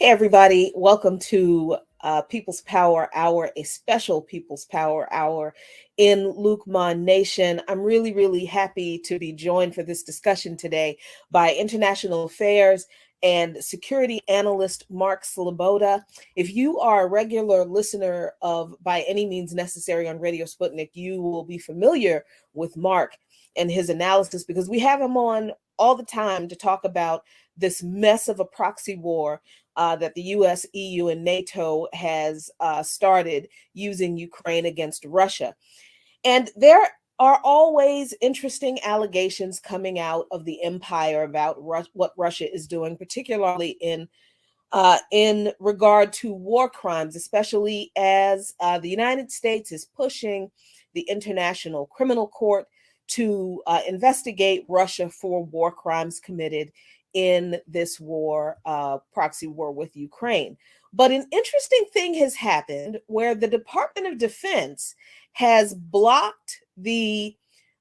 Hey, everybody. Welcome to People's Power Hour, a special People's Power Hour in Lukman Nation. I'm really, really happy to be joined for this discussion today by international affairs and security analyst Mark Sloboda. If you are a regular listener of By Any Means Necessary on Radio Sputnik, you will be familiar with Mark and his analysis because we have him on all the time to talk about this mess of a proxy war that the US, EU, and NATO has started using Ukraine against Russia. And there are always interesting allegations coming out of the empire about what Russia is doing, particularly in regard to war crimes, especially as the United States is pushing the International Criminal Court to investigate Russia for war crimes committed in this war, proxy war with Ukraine. But an interesting thing has happened where the Department of Defense has blocked the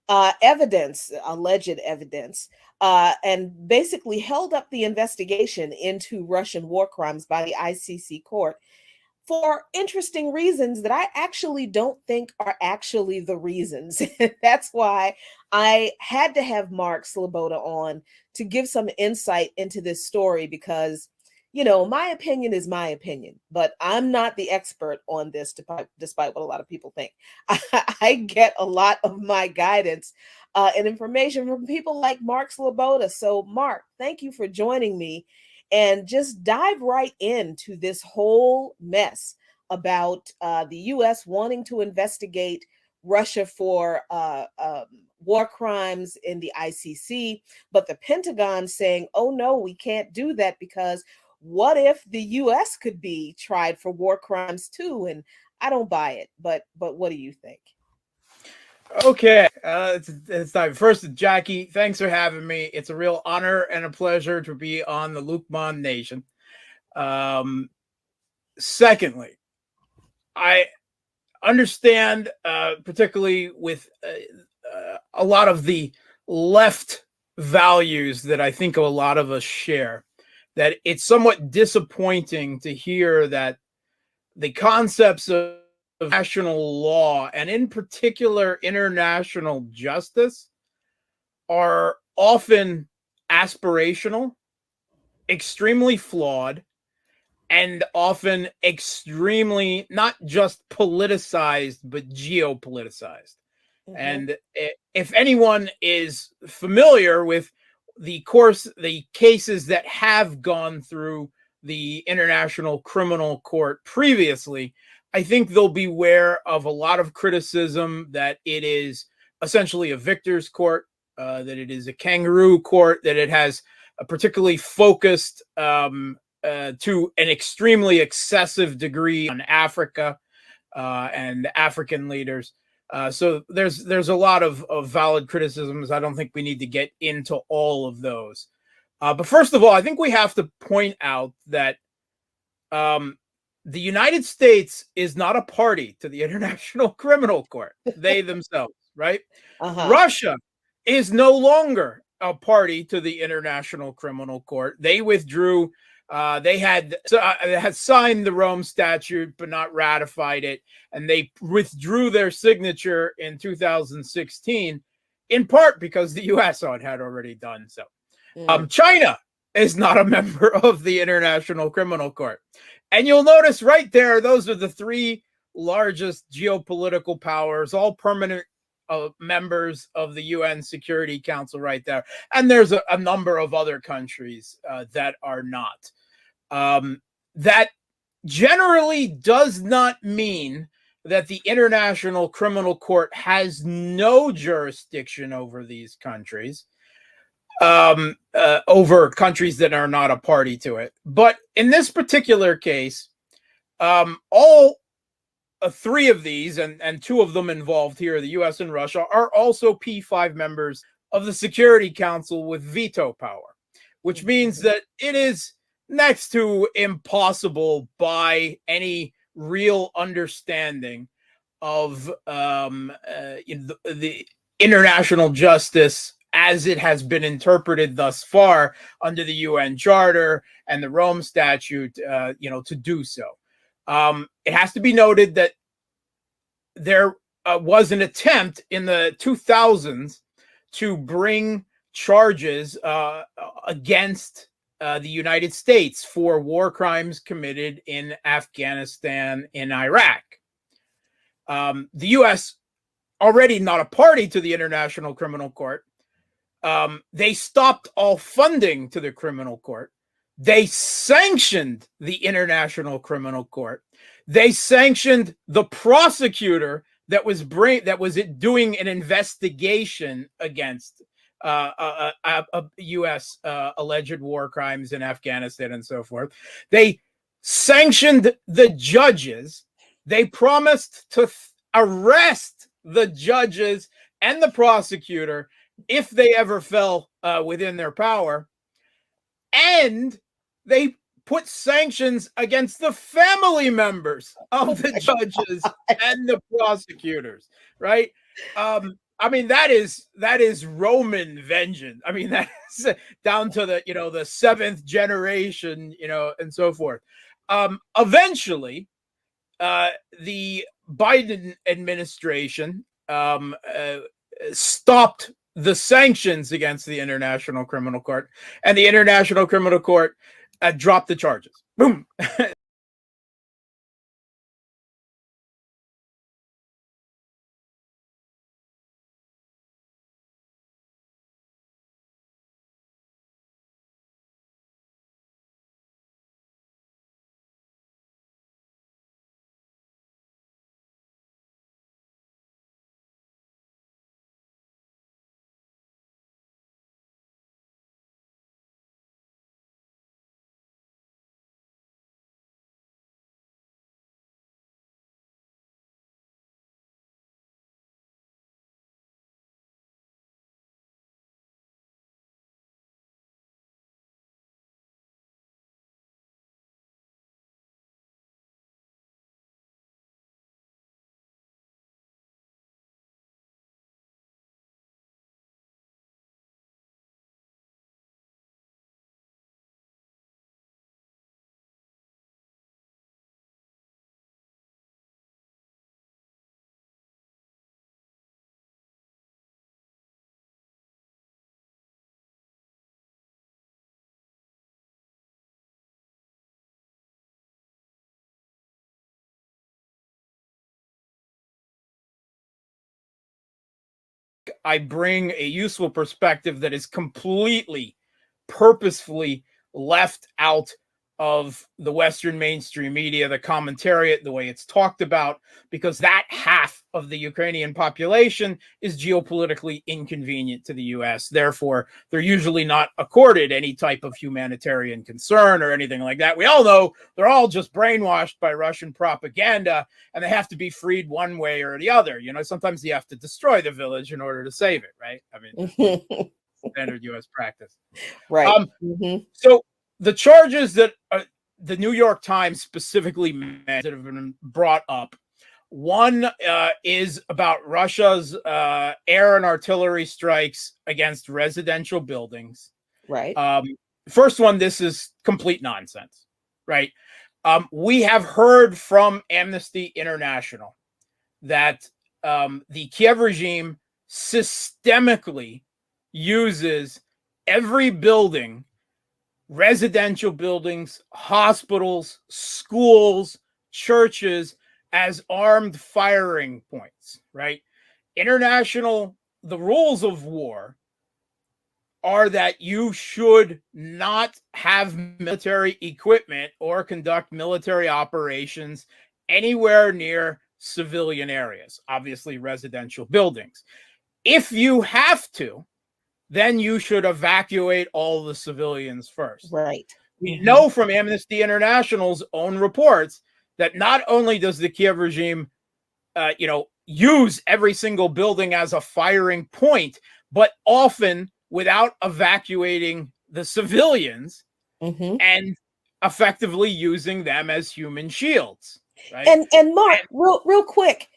evidence, alleged evidence, and basically held up the investigation into Russian war crimes by the ICC court for interesting reasons that I actually don't think are actually the reasons. That's why I had to have Mark Sloboda on to give some insight into this story because, you know, my opinion is my opinion, but I'm not the expert on this, despite what a lot of people think. I get a lot of my guidance and information from people like Mark Sloboda. So, Mark, thank you for joining me. And just dive right into this whole mess about the U.S. wanting to investigate Russia for war crimes in the ICC, but the Pentagon saying, oh, no, we can't do that because what if the U.S. could be tried for war crimes, too? And I don't buy it. But what do you think? Okay, it's time. First, Jackie, thanks for having me. It's a real honor and a pleasure to be on the Lukman Nation. Secondly, I understand, particularly with a lot of the left values that I think a lot of us share, that it's somewhat disappointing to hear that the concepts of national law and in particular international justice are often aspirational, extremely flawed, and often extremely not just politicized but geopoliticized. Mm-hmm. And if anyone is familiar with the cases that have gone through the International Criminal Court previously, I think they'll be aware of a lot of criticism that it is essentially a victor's court, that it is a kangaroo court, that it has a particularly focused to an extremely excessive degree on Africa and African leaders. So there's a lot of valid criticisms. I don't think we need to get into all of those. But first of all, I think we have to point out that the United States is not a party to the International Criminal Court. They themselves, right? Uh-huh. Russia is no longer a party to the International Criminal Court. They withdrew. They had signed the Rome Statute, but not ratified it. And they withdrew their signature in 2016, in part because the U.S. had already done so. China is not a member of the International Criminal Court. And you'll notice right there, those are the three largest geopolitical powers, all permanent members of the UN Security Council right there. And there's a number of other countries that are not. That generally does not mean that the International Criminal Court has no jurisdiction over these countries, over countries that are not a party to it. But in this particular case, All three of these, and two of them involved here, the US and Russia, are also P5 members of the Security Council with veto power, which means that it is next to impossible by any real understanding of the international justice as it has been interpreted thus far under the UN Charter and the Rome Statute, to do so. It has to be noted that there was an attempt in the 2000s to bring charges against the United States for war crimes committed in Afghanistan and Iraq. The U.S., already not a party to the International Criminal Court, they stopped all funding to the criminal court. They sanctioned the International Criminal Court. They sanctioned the prosecutor that was doing an investigation against U.S. Alleged war crimes in Afghanistan and so forth. They sanctioned the judges. They promised to arrest the judges and the prosecutor if they ever fell within their power. And they put sanctions against the family members of the judges and the prosecutors, right? I mean, that is Roman vengeance. I mean, that is down to the seventh generation, and so forth. Eventually, the Biden administration stopped the sanctions against the International Criminal Court, and the International Criminal Court dropped the charges. Boom. I bring a useful perspective that is completely, purposefully left out of the Western mainstream media, the commentariat, the way it's talked about, because that half of the Ukrainian population is geopolitically inconvenient to the US. Therefore, they're usually not accorded any type of humanitarian concern or anything like that. We all know they're all just brainwashed by Russian propaganda, and they have to be freed one way or the other. Sometimes you have to destroy the village in order to save it, right? I mean, standard US practice. Right. So the charges that the New York Times specifically that have been brought up, one is about Russia's air and artillery strikes against residential buildings. Right. First one, this is complete nonsense, right? We have heard from Amnesty International that the Kiev regime systemically uses every building, residential buildings, hospitals, schools, churches, as armed firing points, right? The rules of war are that you should not have military equipment or conduct military operations anywhere near civilian areas, obviously residential buildings. If you have to, then you should evacuate all the civilians first. Right. We know from Amnesty International's own reports that not only does the Kiev regime, use every single building as a firing point, but often without evacuating the civilians and effectively using them as human shields, right? And Mark, real quick,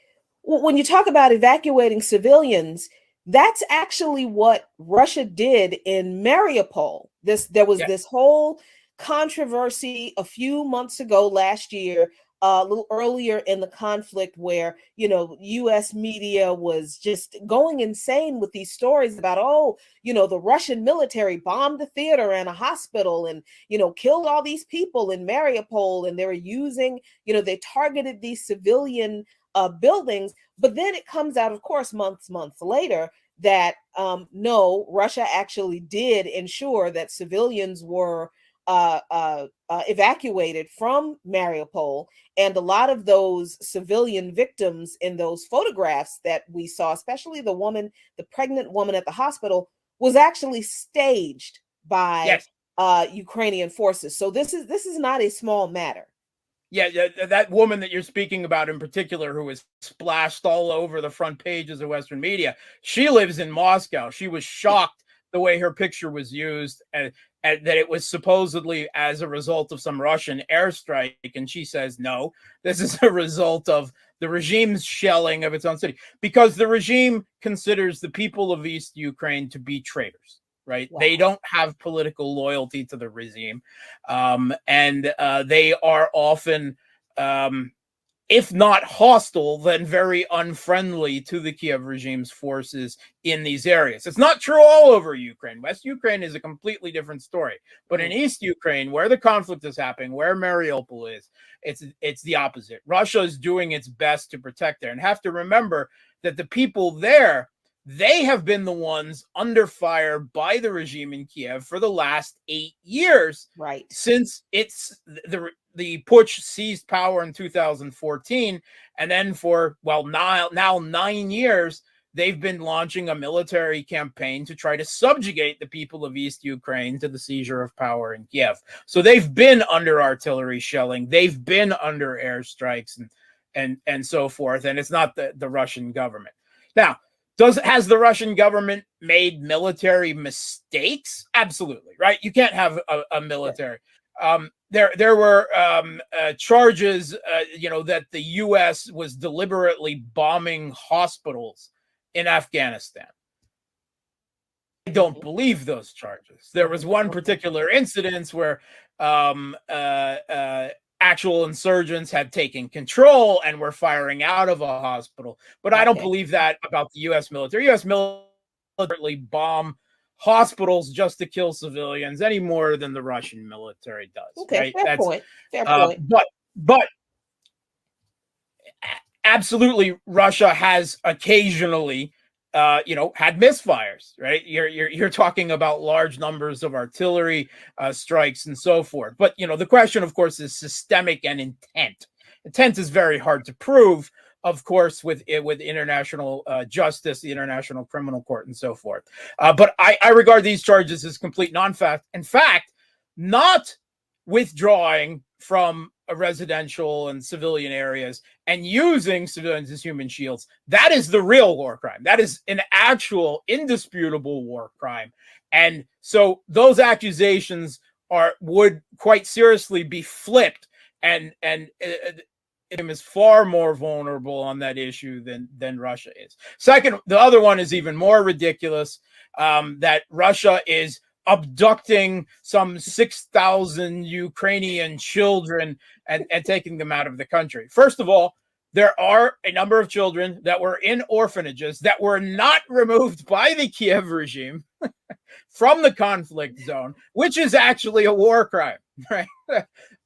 when you talk about evacuating civilians, that's actually what Russia did in Mariupol. There was this whole controversy a few months ago last year, a little earlier in the conflict, where U.S. media was just going insane with these stories about, the Russian military bombed a theater and a hospital and killed all these people in Mariupol, and they were using, they targeted these civilian buildings. But then it comes out, of course, months later, that no, Russia actually did ensure that civilians were evacuated from Mariupol. And a lot of those civilian victims in those photographs that we saw, especially the pregnant woman at the hospital, was actually staged by Ukrainian forces. So this is not a small matter. Yeah, that woman that you're speaking about in particular, who was splashed all over the front pages of Western media, she lives in Moscow. She was shocked the way her picture was used, and that it was supposedly as a result of some Russian airstrike. And she says, no, this is a result of the regime's shelling of its own city, because the regime considers the people of East Ukraine to be traitors. Right. Wow. They don't have political loyalty to the regime. And they are often, if not hostile, then very unfriendly to the Kiev regime's forces in these areas. It's not true all over Ukraine. West Ukraine is a completely different story. But in East Ukraine, where the conflict is happening, where Mariupol is, it's the opposite. Russia is doing its best to protect there. And have to remember that the people there, they have been the ones under fire by the regime in Kiev for the last 8 years, right? Since the putsch seized power in 2014, and then for now 9 years, they've been launching a military campaign to try to subjugate the people of East Ukraine to the seizure of power in Kiev. So they've been under artillery shelling, they've been under airstrikes and so forth, and it's not the Russian government. Now, has the Russian government made military mistakes? Absolutely, right? You can't have a military. There were charges, that the U.S. was deliberately bombing hospitals in Afghanistan. I don't believe those charges. There was one particular incident where actual insurgents had taken control and were firing out of a hospital. But I don't believe that about the U.S. military. U.S. military bomb hospitals just to kill civilians any more than the Russian military does. Okay, right? Fair point. But absolutely, Russia has occasionally had misfires, right? You're talking about large numbers of artillery strikes and so forth. But the question, of course, is systemic and intent. Intent is very hard to prove, of course, with international justice, the International Criminal Court, and so forth. But I regard these charges as complete non-fact. In fact, not withdrawing from residential and civilian areas and using civilians as human shields, that is the real war crime. That is an actual indisputable war crime. And so those accusations would quite seriously be flipped, and it is far more vulnerable on that issue than Russia is. Second, the other one is even more ridiculous, that Russia is abducting some 6,000 Ukrainian children and taking them out of the country. First of all, there are a number of children that were in orphanages that were not removed by the Kiev regime from the conflict zone, which is actually a war crime, right?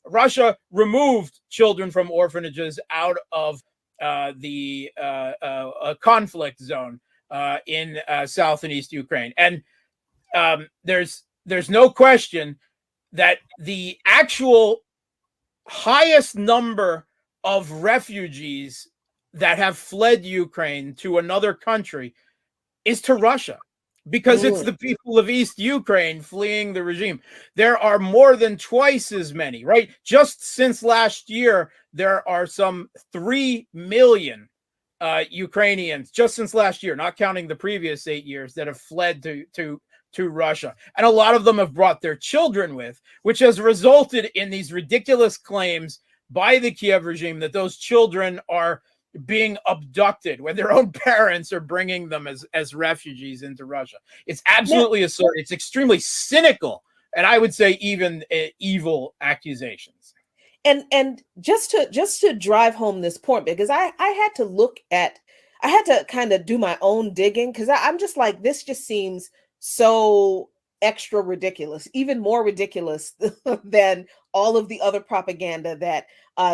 Russia removed children from orphanages out of the conflict zone in South and East Ukraine. And there's no question that the actual highest number of refugees that have fled Ukraine to another country is to Russia. because it's the people of East Ukraine fleeing the regime. There are more than twice as many, right? Just since last year, there are some 3 million Ukrainians, just since last year, not counting the previous 8 years, that have fled to Russia. And a lot of them have brought their children with, which has resulted in these ridiculous claims by the Kiev regime that those children are being abducted when their own parents are bringing them as refugees into Russia. It's absolutely absurd. It's extremely cynical, and I would say even evil accusations. And just to drive home this point, because I had to kind of do my own digging, because I'm just like, this just seems so extra ridiculous, even more ridiculous than all of the other propaganda that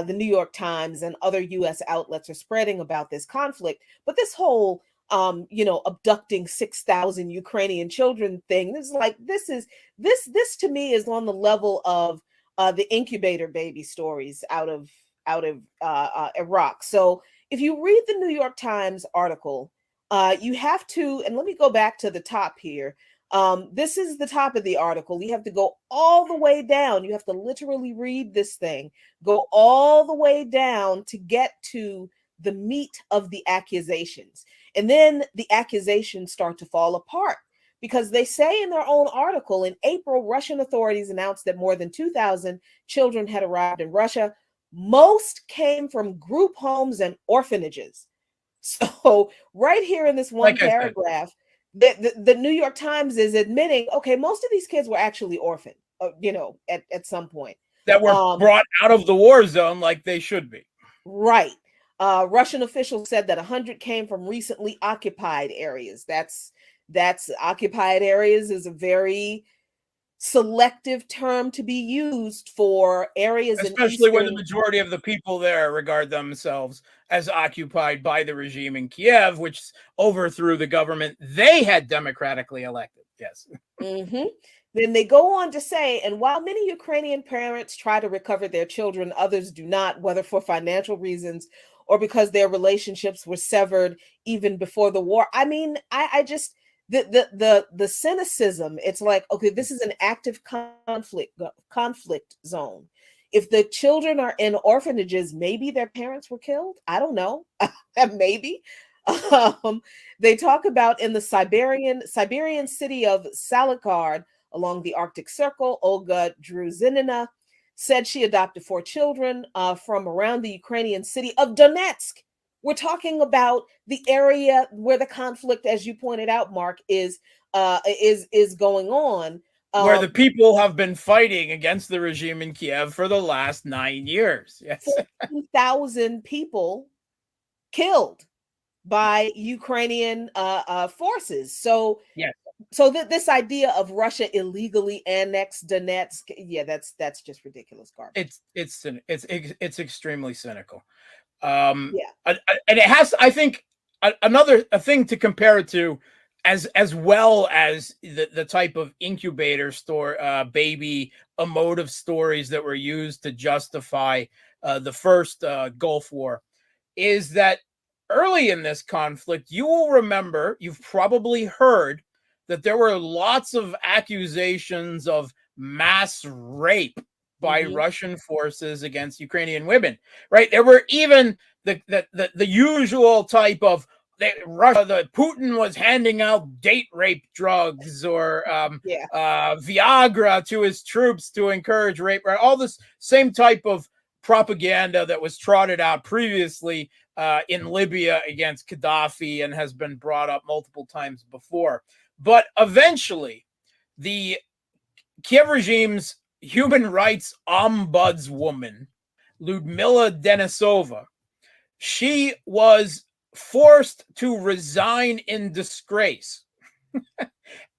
the New York Times and other U.S. outlets are spreading about this conflict. But this whole, abducting 6,000 Ukrainian children thing, this to me is on the level of the incubator baby stories out of Iraq. So if you read the New York Times article, you have to, and let me go back to the top here. This is the top of the article. You have to go all the way down. You have to literally read this thing, go all the way down to get to the meat of the accusations. And then the accusations start to fall apart, because they say in their own article, in April, Russian authorities announced that more than 2,000 children had arrived in Russia. Most came from group homes and orphanages. So right here in this one paragraph, the New York Times is admitting, okay, most of these kids were actually orphaned, at some point. That were brought out of the war zone like they should be. Right. Russian officials said that 100 came from recently occupied areas. That's occupied areas is a very selective term to be used for areas, especially when the majority of the people there regard themselves as occupied by the regime in Kiev, which overthrew the government they had democratically elected. Yes. Mm-hmm. Then they go on to say, and while many Ukrainian parents try to recover their children, others do not, whether for financial reasons or because their relationships were severed even before the war. I mean, I just the cynicism. It's like, okay, this is an active conflict zone. If the children are in orphanages, maybe their parents were killed. I don't know. Maybe. They talk about in the Siberian city of Salikard along the Arctic Circle. Olga Druzinina said she adopted 4 children from around the Ukrainian city of Donetsk. We're talking about the area where the conflict, as you pointed out, Mark, is going on. Where the people have been fighting against the regime in Kiev for the last 9 years. Yes. 14,000 people killed by Ukrainian forces. So, yes. So this idea of Russia illegally annexed Donetsk, yeah, that's just ridiculous garbage. It's extremely cynical. Yeah, and it has, I think, another thing to compare it to, as well as the type of incubator baby emotive stories that were used to justify the first Gulf War, is that early in this conflict, you will remember, you've probably heard that there were lots of accusations of mass rape by Russian forces against Ukrainian women, right? There were even the usual type of Putin was handing out date rape drugs or Viagra to his troops to encourage rape, right? All this same type of propaganda that was trotted out previously in Libya against Gaddafi and has been brought up multiple times before. But eventually, the Kiev regime's human rights ombudswoman, Ludmila Denisova, she was forced to resign in disgrace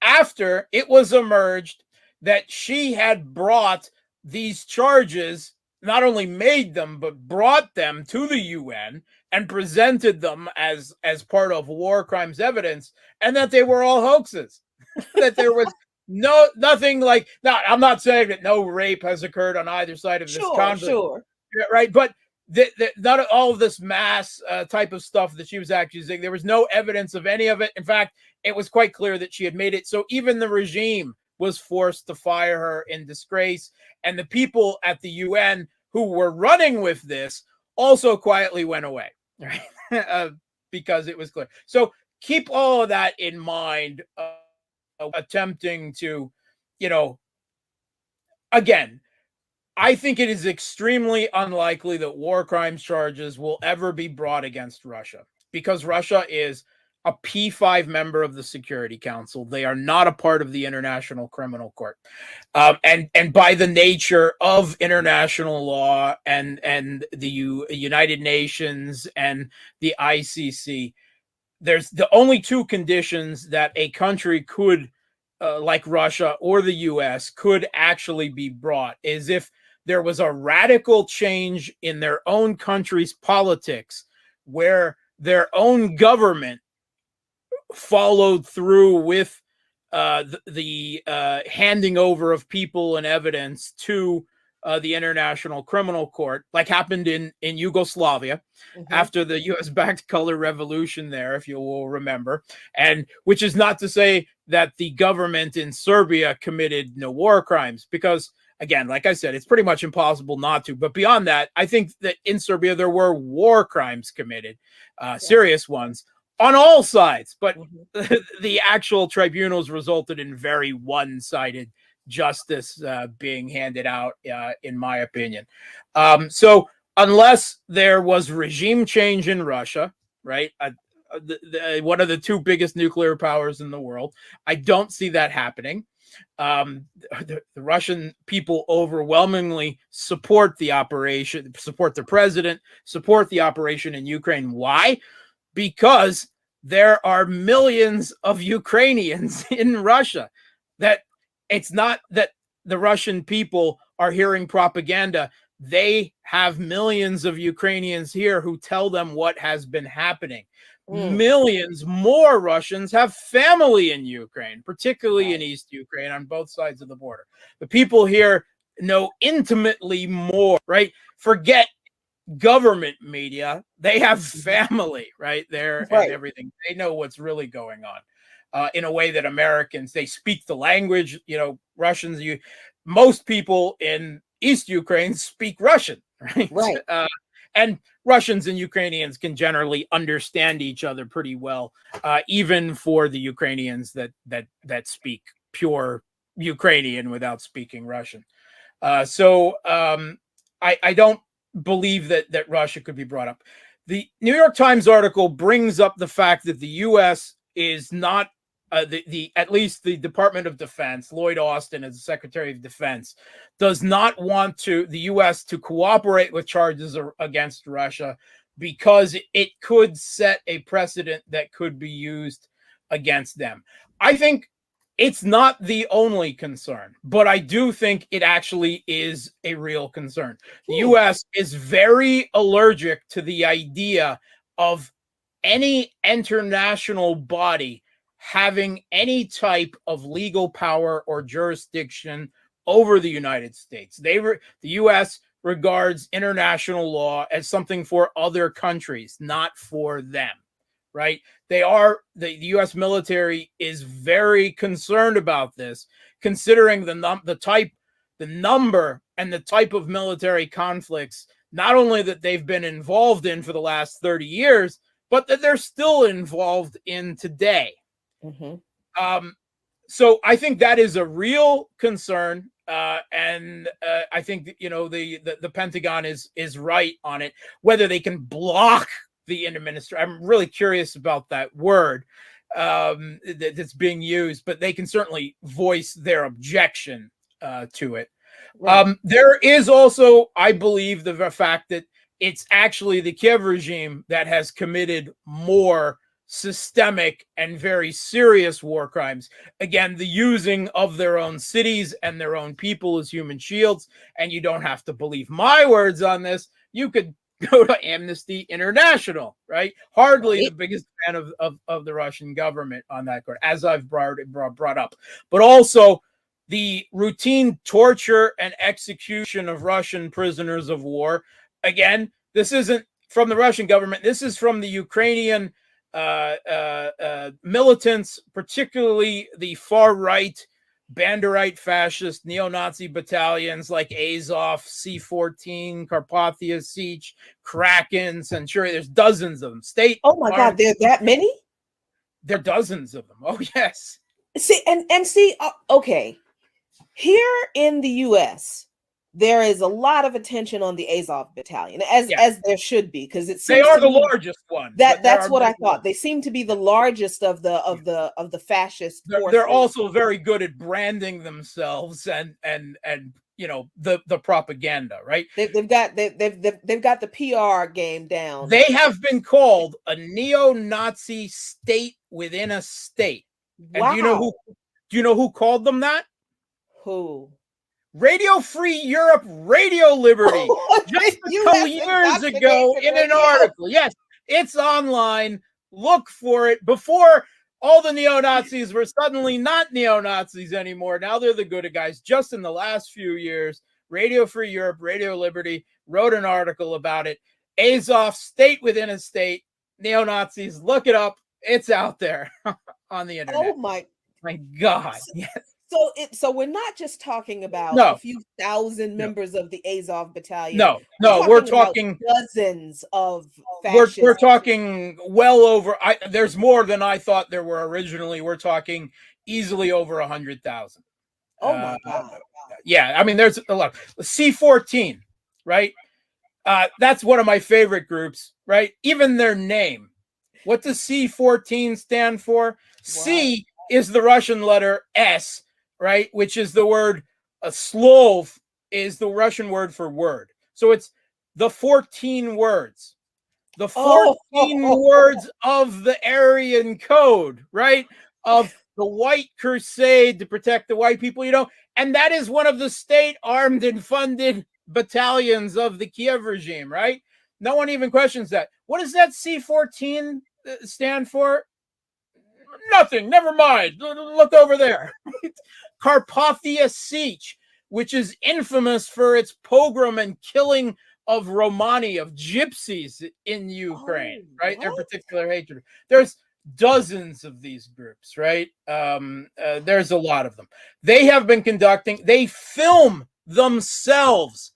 after it was emerged that she had brought these charges, not only made them, but brought them to the UN and presented them as part of war crimes evidence, and that they were all hoaxes, that there was nothing like. Now, I'm not saying that no rape has occurred on either side of this conflict, right? But not all of this mass type of stuff that she was accusing. There was no evidence of any of it. In fact, it was quite clear that she had made it. So even the regime was forced to fire her in disgrace. And the people at the UN who were running with this also quietly went away, right? Because it was clear. So keep all of that in mind, attempting to, again, I think it is extremely unlikely that war crimes charges will ever be brought against Russia, because Russia is a P5 member of the Security Council. They are not a part of the International Criminal Court. And by the nature of international law and the United Nations and the ICC, there's the only two conditions that a country could, like Russia or the US, could actually be brought is if there was a radical change in their own country's politics where their own government followed through with the handing over of people and evidence to the International Criminal Court, like happened in Yugoslavia after the US-backed color revolution there, if you will remember. And which is not to say that the government in Serbia committed no war crimes, because again, like I said, it's pretty much impossible not to. But beyond that, I think that in Serbia, there were war crimes committed, serious ones on all sides. But the actual tribunals resulted in very one-sided justice being handed out, in my opinion. So unless there was regime change in Russia, right? One of the two biggest nuclear powers in the world, I don't see that happening. The Russian people overwhelmingly support the operation, support the president, support the operation in Ukraine. Why? Because there are millions of Ukrainians in Russia. That it's not that the Russian people are hearing propaganda. They have millions of Ukrainians here who tell them what has been happening. Millions more Russians have family in Ukraine, particularly in East Ukraine on both sides of the border. The people here know intimately more, right? Forget government media. They have family right there and everything. They know what's really going on in a way that Americans, they speak the language, Russians, most people in East Ukraine speak Russian, right? And Russians and Ukrainians can generally understand each other pretty well, even for the Ukrainians that speak pure Ukrainian without speaking Russian. So I don't believe that Russia could be brought up. The New York Times article brings up the fact that the U.S. is not at least the Department of Defense, Lloyd Austin as the Secretary of Defense, does not want the U.S. to cooperate with charges against Russia because it could set a precedent that could be used against them. I think it's not the only concern, but I do think it actually is a real concern. The U.S. is very allergic to the idea of any international body having any type of legal power or jurisdiction over the United States. The U.S. regards international law as something for other countries, not for them, right? The U.S. military is very concerned about this, considering the number and the type of military conflicts, not only that they've been involved in for the last 30 years, but that they're still involved in today. So I think that is a real concern, and I think the Pentagon is right on it. Whether they can block the administration, I'm really curious about that word that's being used, but they can certainly voice their objection to it. There is also, I believe, the fact that it's actually the Kiev regime that has committed more systemic and very serious war crimes. Again, the using of their own cities and their own people as human shields. And you don't have to believe my words on this. You could go to Amnesty International, right? Hardly the biggest fan of the Russian government on that court, as I've brought up. But also the routine torture and execution of Russian prisoners of war. Again, This isn't from the Russian government. This is from the Ukrainian militants, particularly the far right, Banderite fascist neo-Nazi battalions like Azov, C-14, Carpathia Sich, Kraken, Centurion. There's dozens of them. State. Oh my God, there are that many? There are dozens of them. Oh yes. See, and see, okay. Here in the U.S., there is a lot of attention on the Azov battalion, as there should be, because it seems they are the largest one. That's what I thought. They seem to be the largest of the fascist forces. They're also very good at branding themselves and you know the propaganda, right? They've got the PR game down. They have been called a neo-Nazi state within a state. Wow. And do you know who called them that? Who? Radio Free Europe, Radio Liberty, just a couple years ago in an article. Yes, it's online. Look for it. Before, all the neo-Nazis were suddenly not neo-Nazis anymore. Now they're the good guys. Just in the last few years, Radio Free Europe, Radio Liberty wrote an article about it. Azov, state within a state, neo-Nazis. Look it up. It's out there on the internet. Oh my God. Yes. So we're not just talking about a few thousand members of the Azov battalion. No, we're talking dozens of fascists. We're talking well over. There's more than I thought there were originally. We're talking easily over 100,000. Oh my God! Yeah, I mean, there's a lot. C-14, right? That's one of my favorite groups, right? Even their name. What does C-14 stand for? What? C is the Russian letter S. Right, which is the word slov is the Russian word for word. So it's the 14 words, the 14 words of the Aryan code, right? Of the white crusade to protect the white people, you know, and that is one of the state armed and funded battalions of the Kiev regime, right? No one even questions that. What does that C-14 stand for? Nothing. Never mind. Look over there. Carpathia Sich, which is infamous for its pogrom and killing of Romani, of gypsies in Ukraine, right? Their particular hatred. There's dozens of these groups, right? There's a lot of them. They have been they film themselves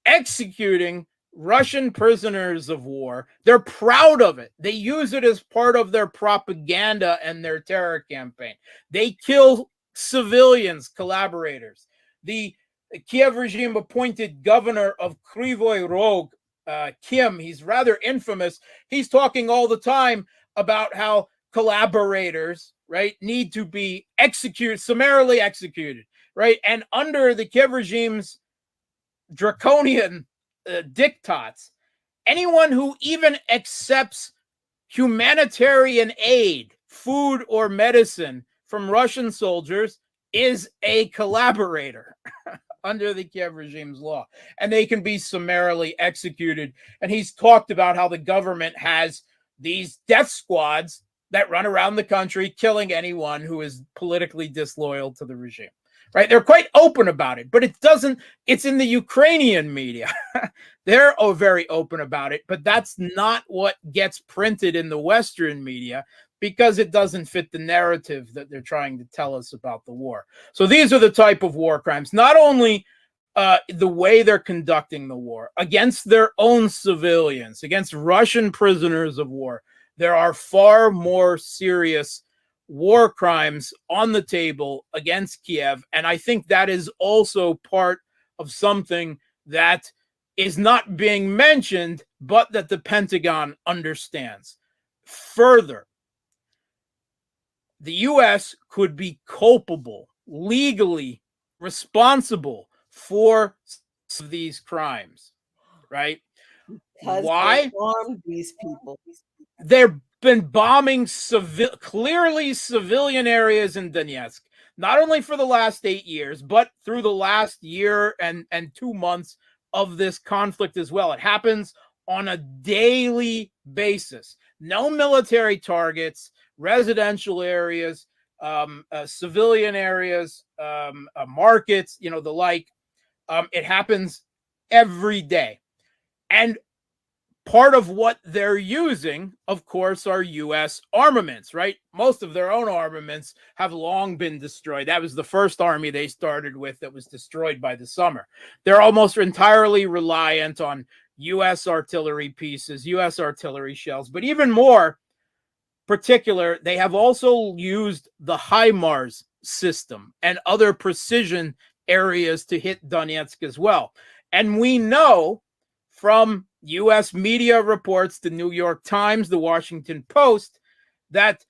executing Russian prisoners of war. They're proud of it. They use it as part of their propaganda and their terror campaign. They kill civilians, collaborators. The Kiev regime appointed governor of Kryvyi Rog, Kim, he's rather infamous. He's talking all the time about how collaborators, right, need to be summarily executed, right? And under the Kiev regime's draconian diktats, anyone who even accepts humanitarian aid, food or medicine from Russian soldiers is a collaborator under the Kiev regime's law, and they can be summarily executed. And he's talked about how the government has these death squads that run around the country killing anyone who is politically disloyal to the regime. Right? They're quite open about it, but it's in the Ukrainian media. They're very open about it, but that's not what gets printed in the Western media because it doesn't fit the narrative that they're trying to tell us about the war. So these are the type of war crimes, not only the way they're conducting the war against their own civilians, against Russian prisoners of war. There are far more serious war crimes on the table against Kiev. And I think that is also part of something that is not being mentioned, but that the Pentagon understands. Further, the U.S. could be culpable, legally responsible for these crimes, right? Because why? they armed these people. They've been bombing clearly civilian areas in Donetsk, not only for the last 8 years, but through the last year and 2 months of this conflict as well. It happens on a daily basis. No military targets, residential areas, civilian areas, markets, the like. It happens every day. And part of what they're using, of course, are U.S. armaments, right? Most of their own armaments have long been destroyed. That was the first army they started with that was destroyed by the summer. They're almost entirely reliant on U.S. artillery pieces, U.S. artillery shells, but even more particular, they have also used the HIMARS system and other precision areas to hit Donetsk as well. And we know from U.S. media reports, the New York Times, the Washington Post, that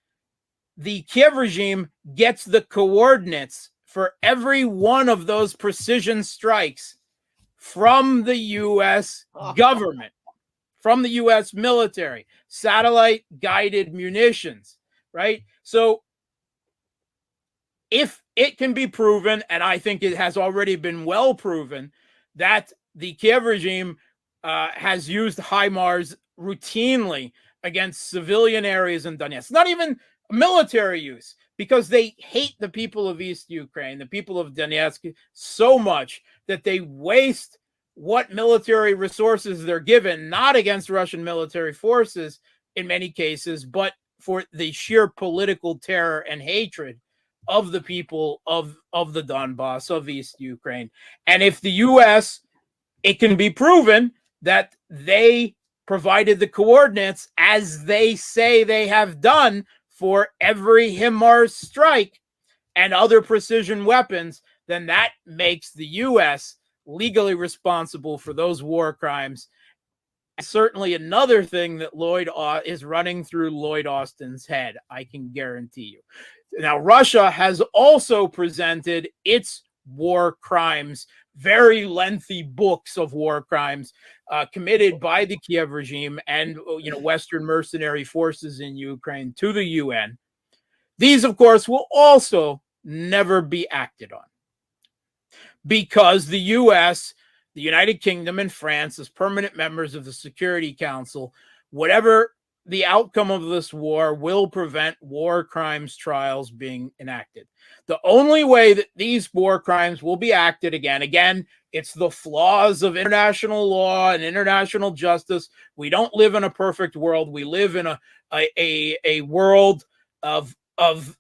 the Kiev regime gets the coordinates for every one of those precision strikes from the U.S. government, from the U.S. military, satellite guided munitions, right? So if it can be proven, and I think it has already been well proven, that the Kiev regime has used HIMARS routinely against civilian areas in Donetsk, not even military use, because they hate the people of East Ukraine, the people of Donetsk, so much that they waste what military resources they're given, not against Russian military forces in many cases, but for the sheer political terror and hatred of the people of the Donbass, of East Ukraine. And if the U.S., it can be proven that they provided the coordinates, as they say they have done, for every HIMARS strike and other precision weapons, then that makes the U.S. legally responsible for those war crimes. And certainly another thing that Lloyd is running through Lloyd Austin's head, I can guarantee you. Now, Russia has also presented its war crimes, very lengthy books of war crimes committed by the Kiev regime and Western mercenary forces in Ukraine to the UN. These, of course, will also never be acted on because the US, the United Kingdom, and France, as permanent members of the Security Council, whatever the outcome of this war, will prevent war crimes trials being enacted. The only way that these war crimes will be acted again, it's the flaws of international law and international justice. We don't live in a perfect world. We live in a world of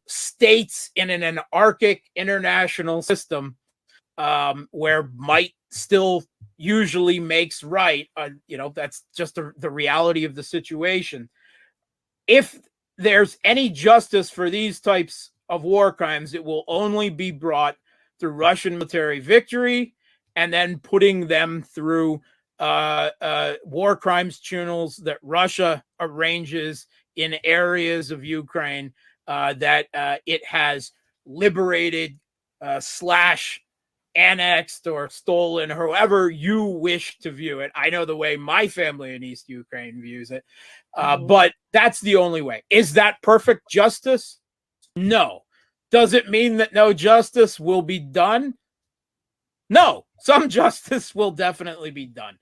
states in an anarchic international system where might still usually makes right. That's just the reality of the situation. If there's any justice for these types of war crimes, it will only be brought through Russian military victory and then putting them through war crimes tribunals that Russia arranges in areas of Ukraine that it has liberated slash annexed or stolen, however you wish to view it. I know the way my family in East Ukraine views it, but that's the only way. Is that perfect justice? No. Does it mean that no justice will be done? No. Some justice will definitely be done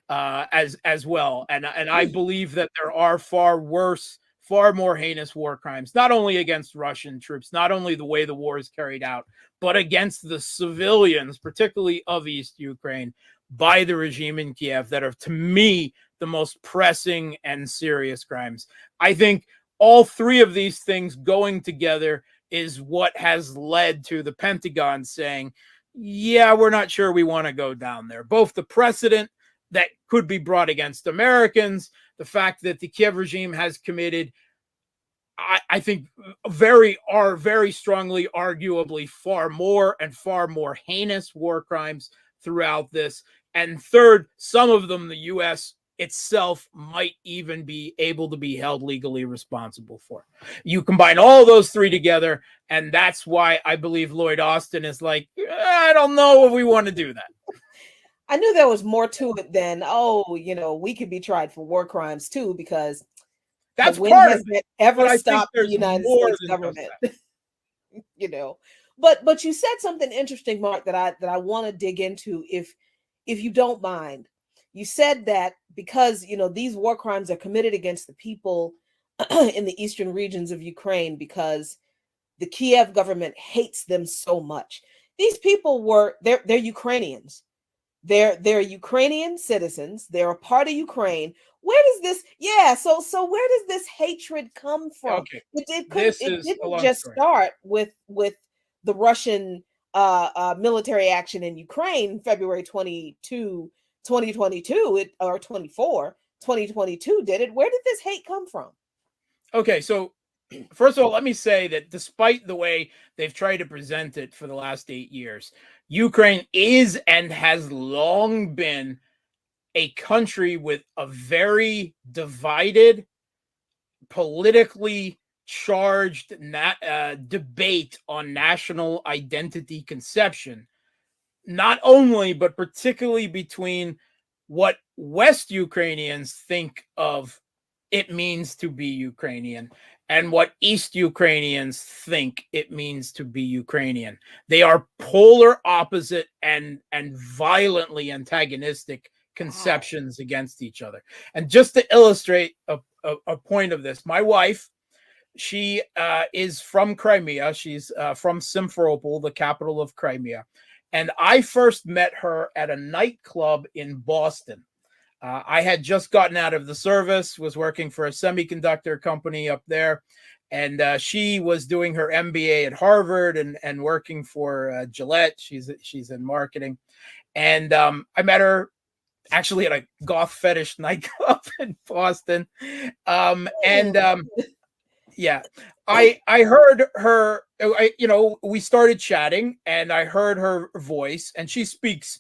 as well. And I believe that there are far worse, far more heinous war crimes, not only against Russian troops, not only the way the war is carried out, but against the civilians, particularly of East Ukraine, by the regime in Kiev, that are, to me, the most pressing and serious crimes. I think all three of these things going together is what has led to the Pentagon saying, yeah, we're not sure we want to go down there. Both the precedent that could be brought against Americans, the fact that the Kiev regime has committed, I think, very strongly, arguably, far more heinous war crimes throughout this. And third, some of them the U.S. itself might even be able to be held legally responsible for. You combine all those three together, and that's why I believe Lloyd Austin is like, I don't know if we want to do that. I knew there was more to it than, we could be tried for war crimes too, because that's when part has of it. ever stopped the United States government? But you said something interesting, Mark, that I want to dig into, if you don't mind. You said that because these war crimes are committed against the people in the eastern regions of Ukraine because the Kiev government hates them so much. These people they're Ukrainians. They're Ukrainian citizens. They're a part of Ukraine. where does this, yeah, so where does this hatred come from? Okay, It this is a didn't long just story. start with the Russian military action in Ukraine, February 2022, or 2022 did it. Where did this hate come from? Okay, so first of all, let me say that despite the way they've tried to present it for the last 8 years, Ukraine is and has long been a country with a very divided, politically charged debate on national identity conception, not only, but particularly between what West Ukrainians think of it means to be Ukrainian and what East Ukrainians think it means to be Ukrainian. They are polar opposite and violently antagonistic Wow. conceptions against each other. And just to illustrate a point of this, my wife, she is from Crimea. She's from Simferopol, the capital of Crimea. And I first met her at a nightclub in Boston. I had just gotten out of the service, was working for a semiconductor company up there. And she was doing her MBA at Harvard and working for Gillette. She's in marketing. And I met her actually at a goth fetish nightclub in Boston. Yeah, I heard her. We started chatting, and I heard her voice, and she speaks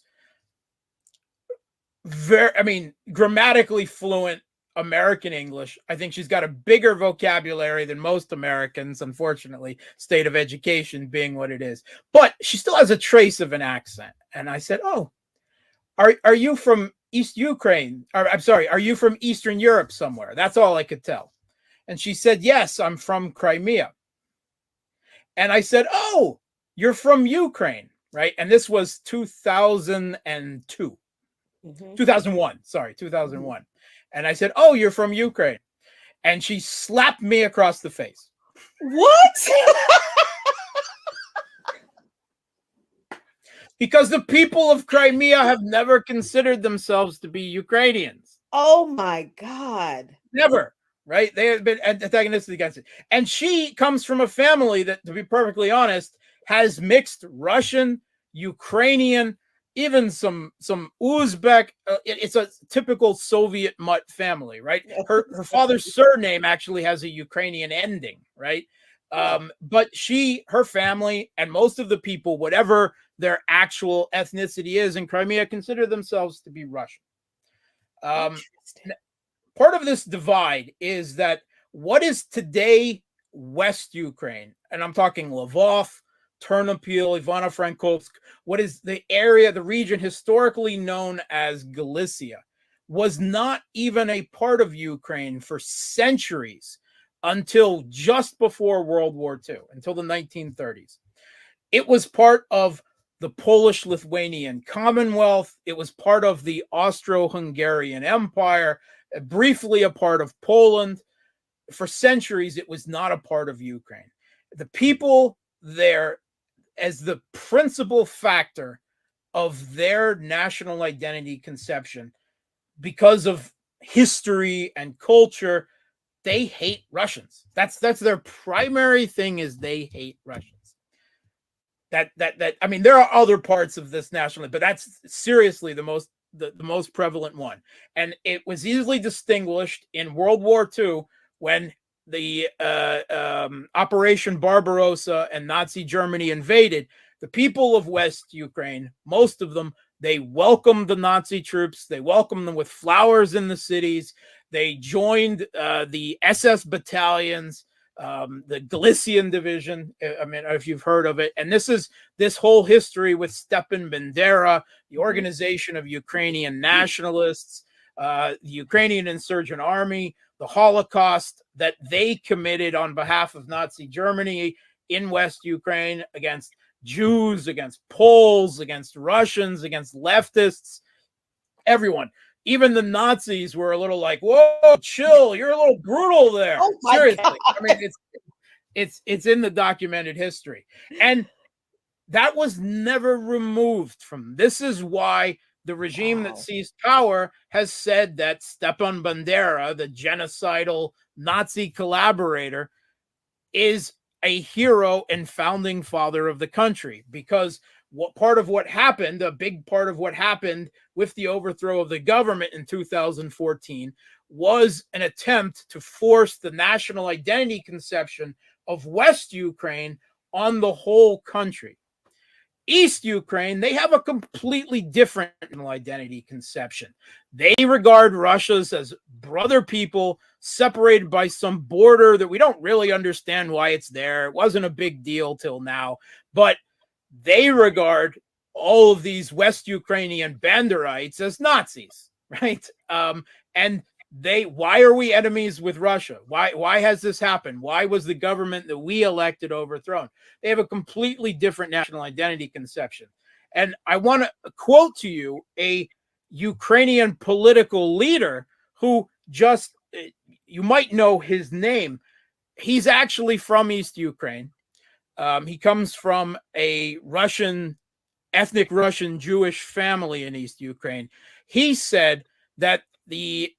grammatically fluent American English. I think she's got a bigger vocabulary than most Americans, unfortunately, state of education being what it is. But she still has a trace of an accent. And I said, "Oh, are you from East Ukraine? Or, I'm sorry, are you from Eastern Europe somewhere?" That's all I could tell. And she said, "Yes, I'm from Crimea." And I said, "Oh, you're from Ukraine, right?" And this was 2002. 2001, sorry, 2001. And I said, "Oh, you're from Ukraine." And she slapped me across the face. What? Because the people of Crimea have never considered themselves to be Ukrainians. Oh my God. Never, right? They have been antagonistic against it. And she comes from a family that, to be perfectly honest, has mixed Russian, Ukrainian, even some Uzbek. It's a typical Soviet mutt family, right? Her father's surname actually has a Ukrainian ending, right? But her family, and most of the people, whatever their actual ethnicity is in Crimea, consider themselves to be Russian. Part of this divide is that what is today West Ukraine, and I'm talking Lvov, Ternopil, Ivano-Frankovsk, what is the area, the region historically known as Galicia, was not even a part of Ukraine for centuries until just before World War II, until the 1930s. It was part of the Polish-Lithuanian Commonwealth. It was part of the Austro-Hungarian Empire, briefly a part of Poland. For centuries, it was not a part of Ukraine. The people there, as the principal factor of their national identity conception, because of history and culture, they hate Russians. That's their primary thing, is they hate Russians. I mean, there are other parts of this nationally, but that's seriously the most prevalent one. And it was easily distinguished in World War II when the Operation Barbarossa and Nazi Germany invaded. The people of West Ukraine, most of them, they welcomed the Nazi troops. They welcomed them with flowers in the cities. They joined the SS battalions, the Galician division. I mean, if you've heard of it. And this whole history with Stepan Bandera, the organization of Ukrainian nationalists, the Ukrainian Insurgent Army, the Holocaust that they committed on behalf of Nazi Germany in West Ukraine against Jews, against Poles, against Russians, against leftists, everyone. Even the Nazis were a little like, "Whoa, chill! You're a little brutal there." Oh my Seriously, God. I mean, it's in the documented history, and that was never removed from. This is why The regime that Wow. seized power has said that Stepan Bandera, the genocidal Nazi collaborator, is a hero and founding father of the country, because what part of what happened, a big part of what happened with the overthrow of the government in 2014, was an attempt to force the national identity conception of West Ukraine on the whole country. East Ukraine, they have a completely different identity conception. They regard Russians as brother people separated by some border that we don't really understand why it's there. It wasn't a big deal till now, but they regard all of these West Ukrainian Banderites as Nazis, right? And why are we enemies with Russia? Why has this happened? Why was the government that we elected overthrown? They have a completely different national identity conception. And I want to quote to you a Ukrainian political leader who just, you might know his name. He's actually from East Ukraine. He comes from a ethnic Russian Jewish family in East Ukraine. He said that the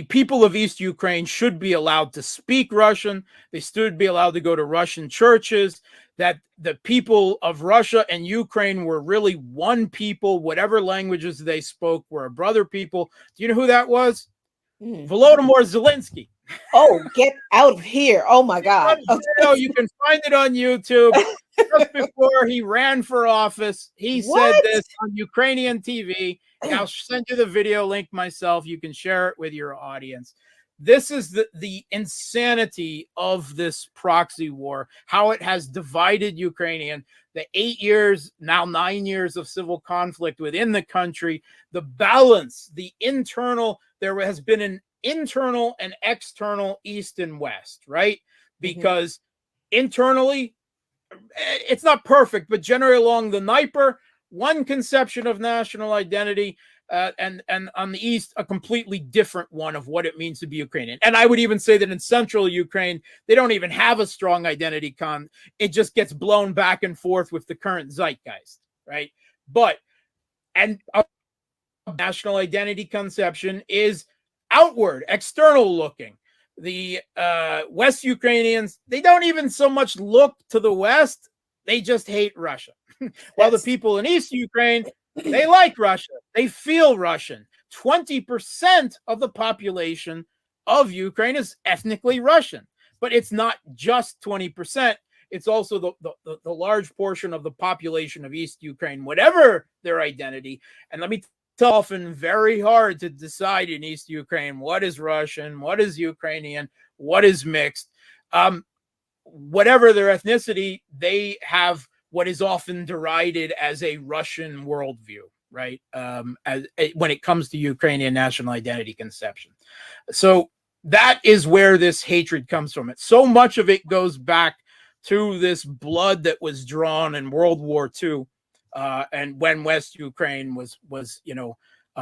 people of East Ukraine should be allowed to speak Russian. They should be allowed to go to Russian churches, that the people of Russia and Ukraine were really one people. Whatever languages they spoke were a brother people. Do you know who that was? Volodymyr Zelensky. Oh, get out of here. Oh my God. You can find it on YouTube. Just before he ran for office, he said this on Ukrainian TV. I'll send you the video link myself. You can share it with your audience. This is the insanity of this proxy war, how it has divided Ukrainian, the 8 years, now 9 years of civil conflict within the country, the balance, the internal, there has been an internal and external East and West, right? Because internally, it's not perfect, but generally along the Dnieper, one conception of national identity, and on the East, a completely different one of what it means to be Ukrainian. And I would even say that in central Ukraine, they don't even have a strong identity it just gets blown back and forth with the current zeitgeist, right? But, and a national identity conception is outward, external looking. The West Ukrainians, they don't even so much look to the West, they just hate Russia. While the people in East Ukraine, they like Russia. They feel Russian. 20% of the population of Ukraine is ethnically Russian. But it's not just 20%. It's also the large portion of the population of East Ukraine, whatever their identity. And let me often very hard to decide in East Ukraine what is Russian, what is Ukrainian, what is mixed. Whatever their ethnicity, they have what is often derided as a Russian worldview, right? When it comes to Ukrainian national identity conception. So that is where this hatred comes from. So much of it goes back to this blood that was drawn in World War II. And when West Ukraine was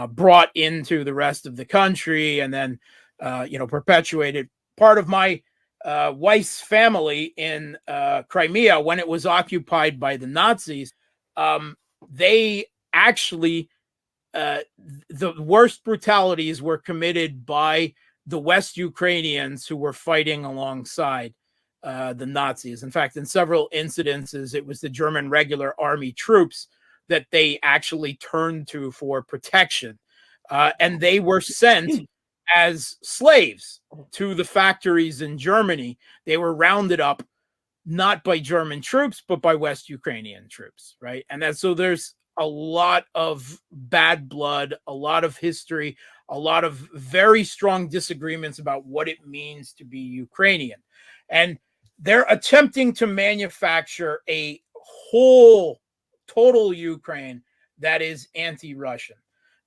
brought into the rest of the country, and then perpetuated. Part of my wife's family in Crimea, when it was occupied by the Nazis, they actually the worst brutalities were committed by the West Ukrainians who were fighting alongside the Nazis. In fact, in several incidences, it was the German regular army troops that they actually turned to for protection. And they were sent as slaves to the factories in Germany. They were rounded up not by German troops, but by West Ukrainian troops, right? And so there's a lot of bad blood, a lot of history, a lot of very strong disagreements about what it means to be Ukrainian. And they're attempting to manufacture a whole, total Ukraine that is anti-Russian.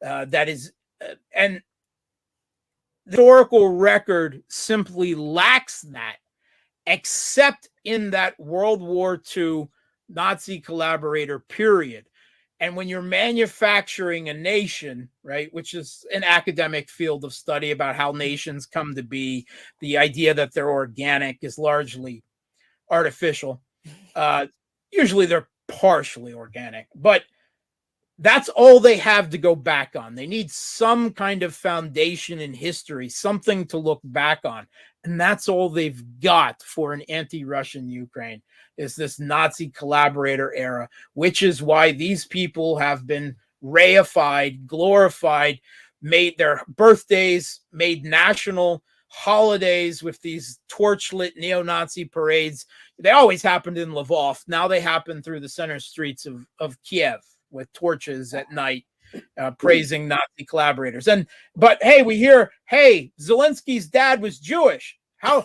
That is, and the historical record simply lacks that, except in that World War II Nazi collaborator period. And when you're manufacturing a nation, right, which is an academic field of study about how nations come to be, the idea that they're organic is largely artificial. Usually they're partially organic, but that's all they have to go back on. They need some kind of foundation in history, something to look back on. And that's all they've got for an anti-Russian Ukraine, is this Nazi collaborator era, which is why these people have been reified, glorified, made their birthdays, made national holidays with these torchlit neo-Nazi parades. They always happened in Lvov. Now they happen through the center streets of Kiev with torches at night, praising Nazi collaborators. But hey, we hear, hey, Zelensky's dad was Jewish. How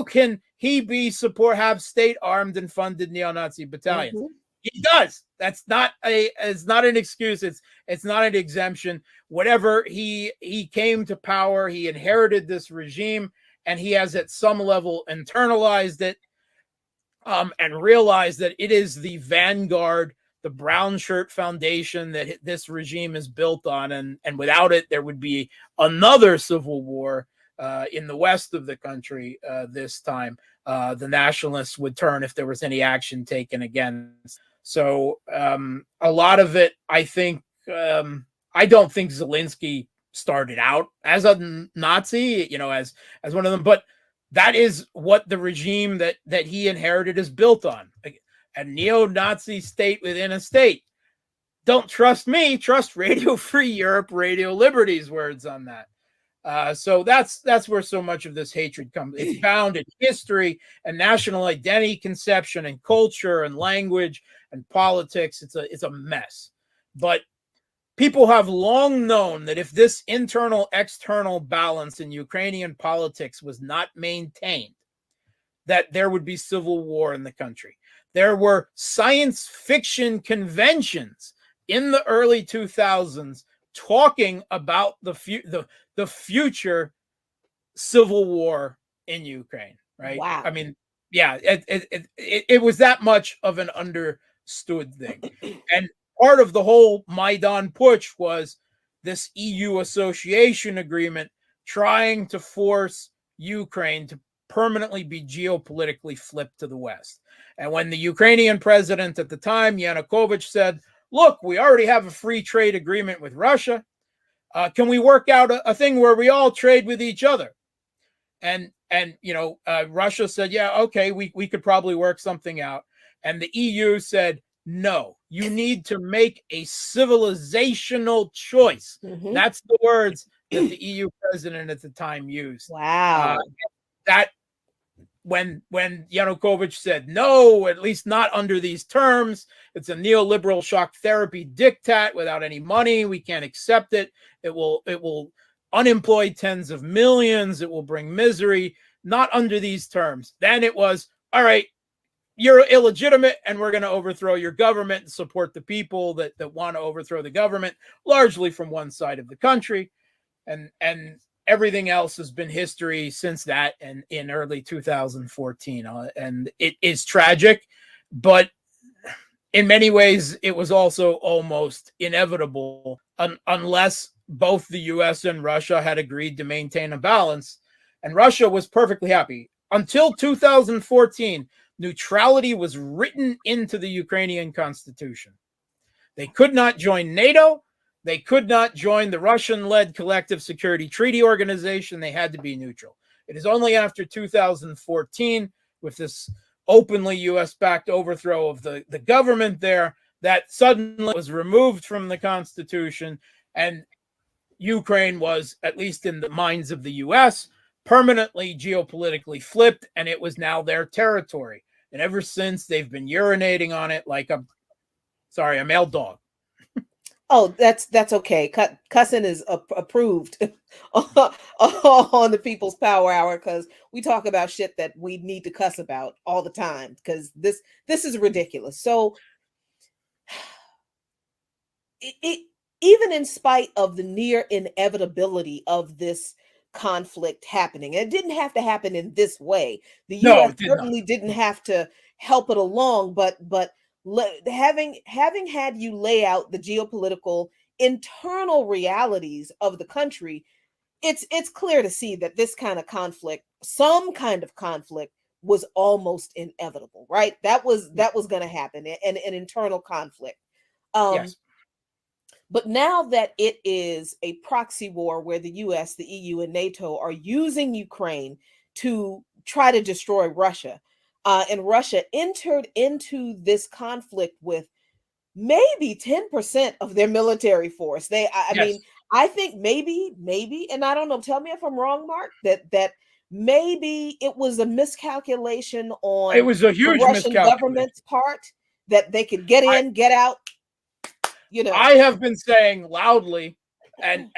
can he have state armed and funded neo-Nazi battalions? Mm-hmm. He does. It's not an excuse. It's not an exemption. Whatever, he came to power, he inherited this regime, and he has at some level internalized it, and realized that it is the vanguard, the brown shirt foundation that this regime is built on, and without it, there would be another civil war in the west of the country. This time, the nationalists would turn if there was any action taken against. So a lot of it, I think, I don't think Zelensky started out as a Nazi, as one of them, but that is what the regime that he inherited is built on. A neo-Nazi state within a state. Don't trust me, trust Radio Free Europe, Radio Liberty's words on that. So that's where so much of this hatred comes. It's bound in history and national identity conception and culture and language and politics. It's a mess. But people have long known that if this internal-external balance in Ukrainian politics was not maintained, that there would be civil war in the country. There were science fiction conventions in the early 2000s talking about the future civil war in Ukraine, right? Wow. I mean, yeah, it was that much of an understood thing. And part of the whole Maidan putsch was this EU association agreement trying to force Ukraine to permanently be geopolitically flipped to the West. And when the Ukrainian president at the time, Yanukovych, said, look, we already have a free trade agreement with Russia. Can we work out a thing where we all trade with each other? And Russia said, yeah, okay, we could probably work something out. And the EU said, no, you need to make a civilizational choice. Mm-hmm. That's the words that the EU president at the time used. Wow. That when Yanukovych said, no, at least not under these terms, it's a neoliberal shock therapy diktat without any money. We can't accept it. It will unemploy tens of millions. It will bring misery, not under these terms. Then it was, all right, you're illegitimate and we're going to overthrow your government and support the people that want to overthrow the government, largely from one side of the country. And everything else has been history since that, and in early 2014. And it is tragic, but in many ways, it was also almost inevitable unless both the US and Russia had agreed to maintain a balance. And Russia was perfectly happy. Until 2014, neutrality was written into the Ukrainian constitution. They could not join NATO. They could not join the Russian-led Collective Security Treaty Organization. They had to be neutral. It is only after 2014, with this openly U.S.-backed overthrow of the government there, that suddenly was removed from the Constitution, and Ukraine was, at least in the minds of the U.S., permanently geopolitically flipped, and it was now their territory. And ever since, they've been urinating on it like a male dog. Oh, that's okay. Cussing is approved on the People's Power Hour, because we talk about shit that we need to cuss about all the time, because this is ridiculous. So even in spite of the near inevitability of this conflict happening, it didn't have to happen in this way. The U.S. certainly didn't have to help it along, but having had you lay out the geopolitical internal realities of the country, it's clear to see that this kind of conflict, some kind of conflict, was almost inevitable, right? That was going to happen, an internal conflict. Yes. But now that it is a proxy war where the US, the EU, and NATO are using Ukraine to try to destroy Russia, and Russia entered into this conflict with maybe 10% of their military force. I mean, Yes. I think maybe, and I don't know, tell me if I'm wrong, Mark, that maybe it was a miscalculation It on was a the huge Russian miscalculation. government's part, that they could get in, get out, you know. I have been saying loudly and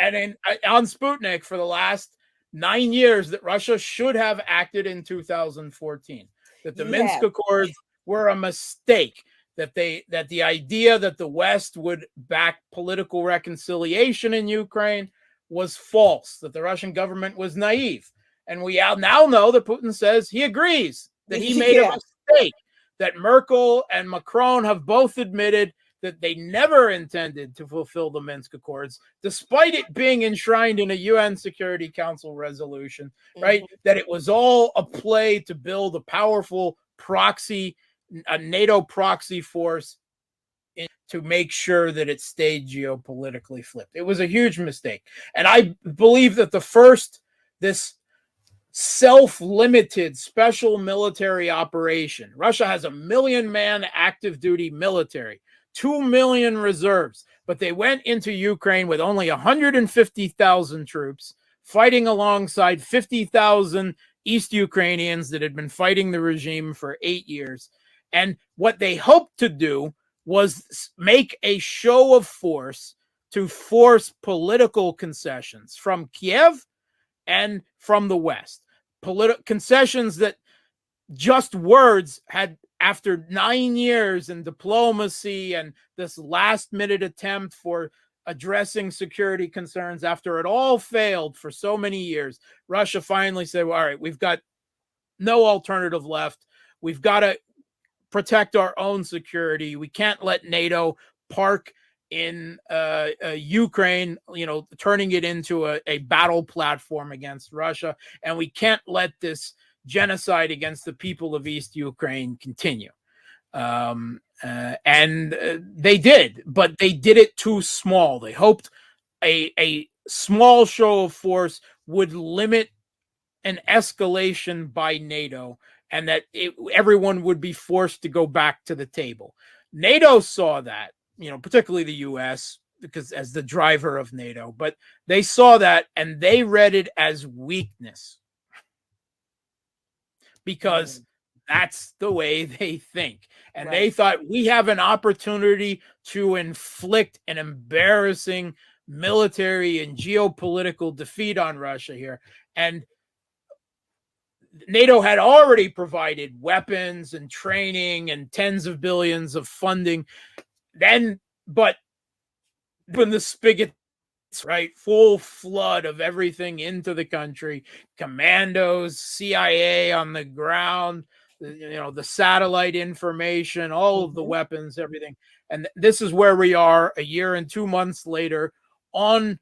on Sputnik for the last 9 years that Russia should have acted in 2014, that the You Minsk have. Accords were a mistake, that the idea that the West would back political reconciliation in Ukraine was false, that the Russian government was naive. And we now know that Putin says he agrees that he made a Yeah. mistake, that Merkel and Macron have both admitted that they never intended to fulfill the Minsk Accords, despite it being enshrined in a UN Security Council resolution, right? Mhm. That it was all a play to build a powerful proxy, a NATO proxy force to make sure that it stayed geopolitically flipped. It was a huge mistake. And I believe that this self-limited special military operation, Russia has 1 million man active duty military, 2 million reserves, but they went into Ukraine with only 150,000 troops, fighting alongside 50,000 East Ukrainians that had been fighting the regime for 8 years. And what they hoped to do was make a show of force to force political concessions from Kiev and from the West. Concessions that just words had, after 9 years in diplomacy and this last minute attempt for addressing security concerns, after it all failed for so many years, Russia finally said, well, all right, we've got no alternative left. We've got to protect our own security. We can't let NATO park in Ukraine, turning it into a battle platform against Russia. And we can't let this genocide against the people of East Ukraine continue. And they did, but they did it too small. They hoped a small show of force would limit an escalation by NATO, and that everyone would be forced to go back to the table. NATO saw that, particularly the US, because as the driver of NATO, but they saw that and they read it as weakness, because that's the way they think. And they thought, we have an opportunity to inflict an embarrassing military and geopolitical defeat on Russia here. And NATO had already provided weapons and training and tens of billions of funding. But when the spigot, right, full flood of everything into the country, commandos, CIA on the ground, the satellite information, all of the weapons, everything. And this is where we are a year and 2 months later, on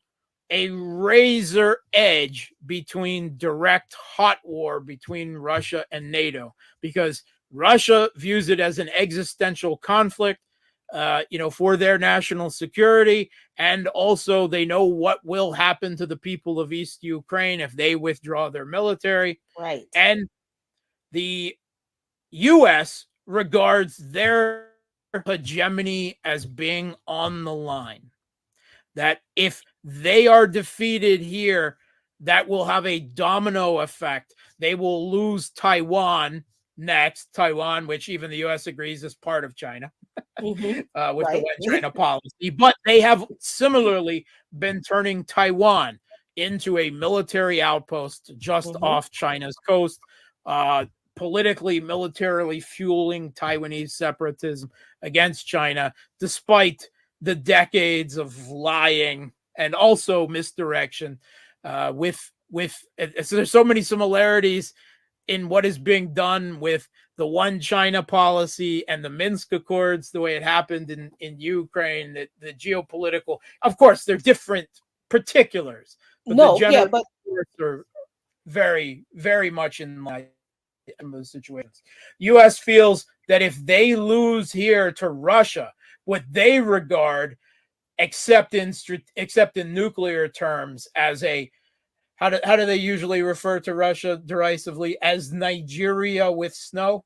a razor edge between direct hot war between Russia and NATO, because Russia views it as an existential conflict, for their national security. And also they know what will happen to the people of East Ukraine if they withdraw their military. Right. And the US regards their hegemony as being on the line, that if they are defeated here, that will have a domino effect. They will lose Taiwan next, Taiwan, which even the US agrees is part of China, with the One China policy. But they have similarly been turning Taiwan into a military outpost just off China's coast, politically, militarily fueling Taiwanese separatism against China, despite the decades of lying and also misdirection. So there's so many similarities in what is being done with the One China policy and the Minsk Accords, the way it happened in Ukraine, the geopolitical. Of course, they're different particulars, but the general are very, very much in line in those situations. U.S. feels that if they lose here to Russia, what they regard except in nuclear terms, as a how do they usually refer to Russia derisively? As Nigeria with snow.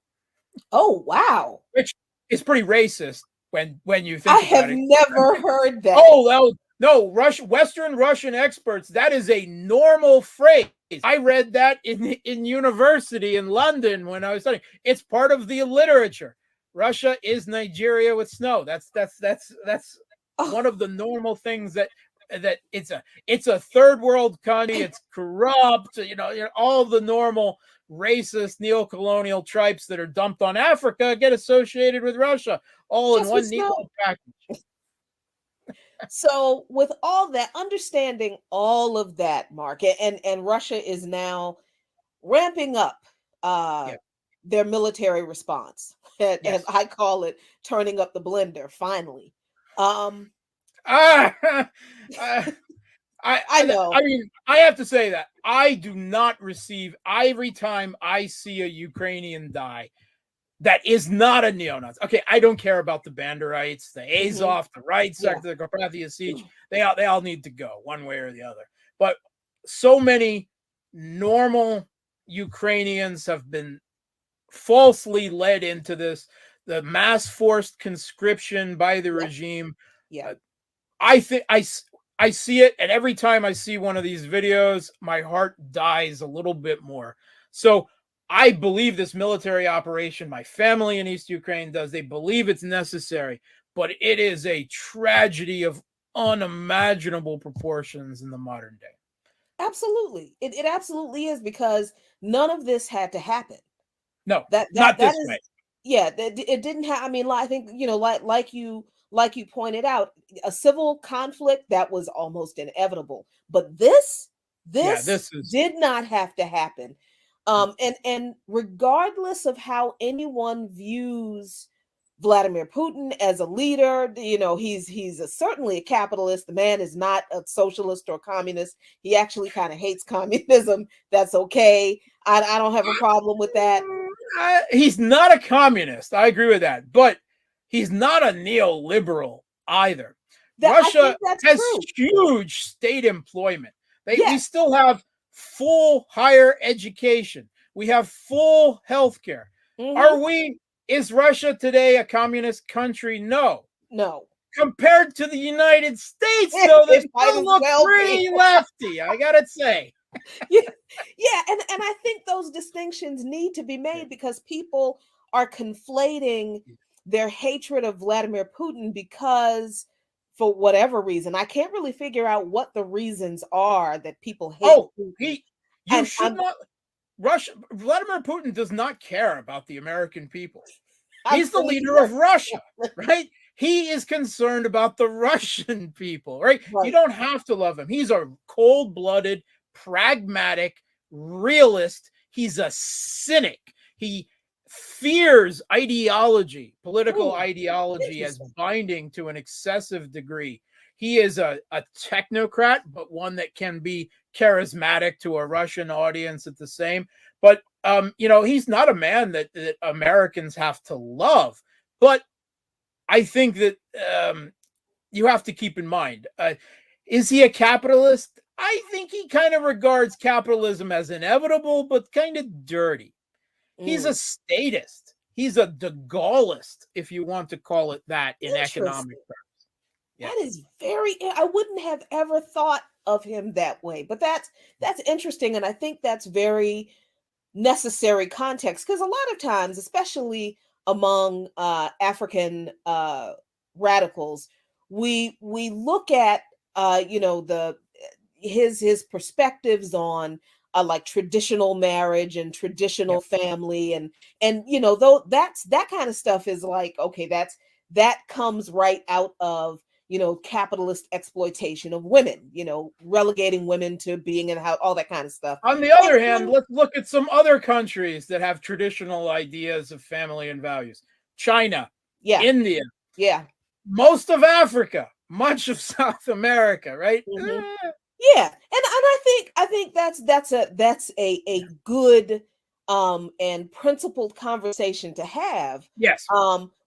Oh, wow. Which is pretty racist when you I think have about it. never heard that. Oh no, Western Russian experts, that is a normal phrase. I read that in university in London when I was studying. It's part of the literature. Russia is Nigeria with snow. That's one of the normal things that it's a third world country. It's corrupt. All the normal racist neo-colonial tribes that are dumped on Africa get associated with Russia, all Just in with one neat snow. little package. So with all that, understanding all of that, Mark, and Russia is now ramping up Yeah. their military response. And Yes. I call it turning up the blender, finally. I know. mean, I have to say that I do not receive, every time I see a Ukrainian die that is not a neo-Nazi. Okay, I don't care about the Banderites, the Azov, the right sector, the Carpathian Siege. They all need to go one way or the other. But so many normal Ukrainians have been falsely led into this, the mass forced conscription by the regime. Yeah. I think I see it, and every time I see one of these videos, my heart dies a little bit more. So I believe this military operation, my family in East Ukraine does, they believe it's necessary, but it is a tragedy of unimaginable proportions in the modern day. Absolutely. It absolutely is, because none of this had to happen. No, That not this is way. Yeah, it didn't have, I mean, I think, like you pointed out, a civil conflict that was almost inevitable. But this This is did not have to happen. And regardless of how anyone views Vladimir Putin as a leader, he's certainly a capitalist. The man is not a socialist or communist. He actually kind of hates communism. That's okay. I don't have a problem with that. He's not a communist. I agree with that, but he's not a neoliberal either. Russia has huge state employment. We still have full higher education. We have full health care. Is Russia today a communist country? No. Compared to the United States, though, they still look pretty lefty, I gotta say. Yeah, and I think those distinctions need to be made, because people are conflating their hatred of Vladimir Putin because, for whatever reason, I can't really figure out what the reasons are that people hate Putin. Vladimir Putin does not care about the American people. He's the leader of Russia, right? He is concerned about the Russian people, right? You don't have to love him. He's a cold-blooded, pragmatic realist. He's a cynic. He fears political ideology, as binding to an excessive degree. He is a technocrat, but one that can be charismatic to a Russian audience at the same. But he's not a man that Americans have to love. But I think that you have to keep in mind, is he a capitalist? I think he kind of regards capitalism as inevitable, but kind of dirty. He's a statist. He's a de Gaulleist, if you want to call it that, in economic terms. That is I wouldn't have ever thought of him that way, but that's interesting. And I think that's very necessary context, because a lot of times, especially among African radicals, we look at his perspectives on like traditional marriage and traditional family, and though that kind of stuff is like, okay, that comes right out of capitalist exploitation of women, relegating women to being in the house, all that kind of stuff. On the other hand, let's look at some other countries that have traditional ideas of family and values. China, India, most of Africa, much of South America, right? Yeah, and I think that's a good and principled conversation to have. Yes.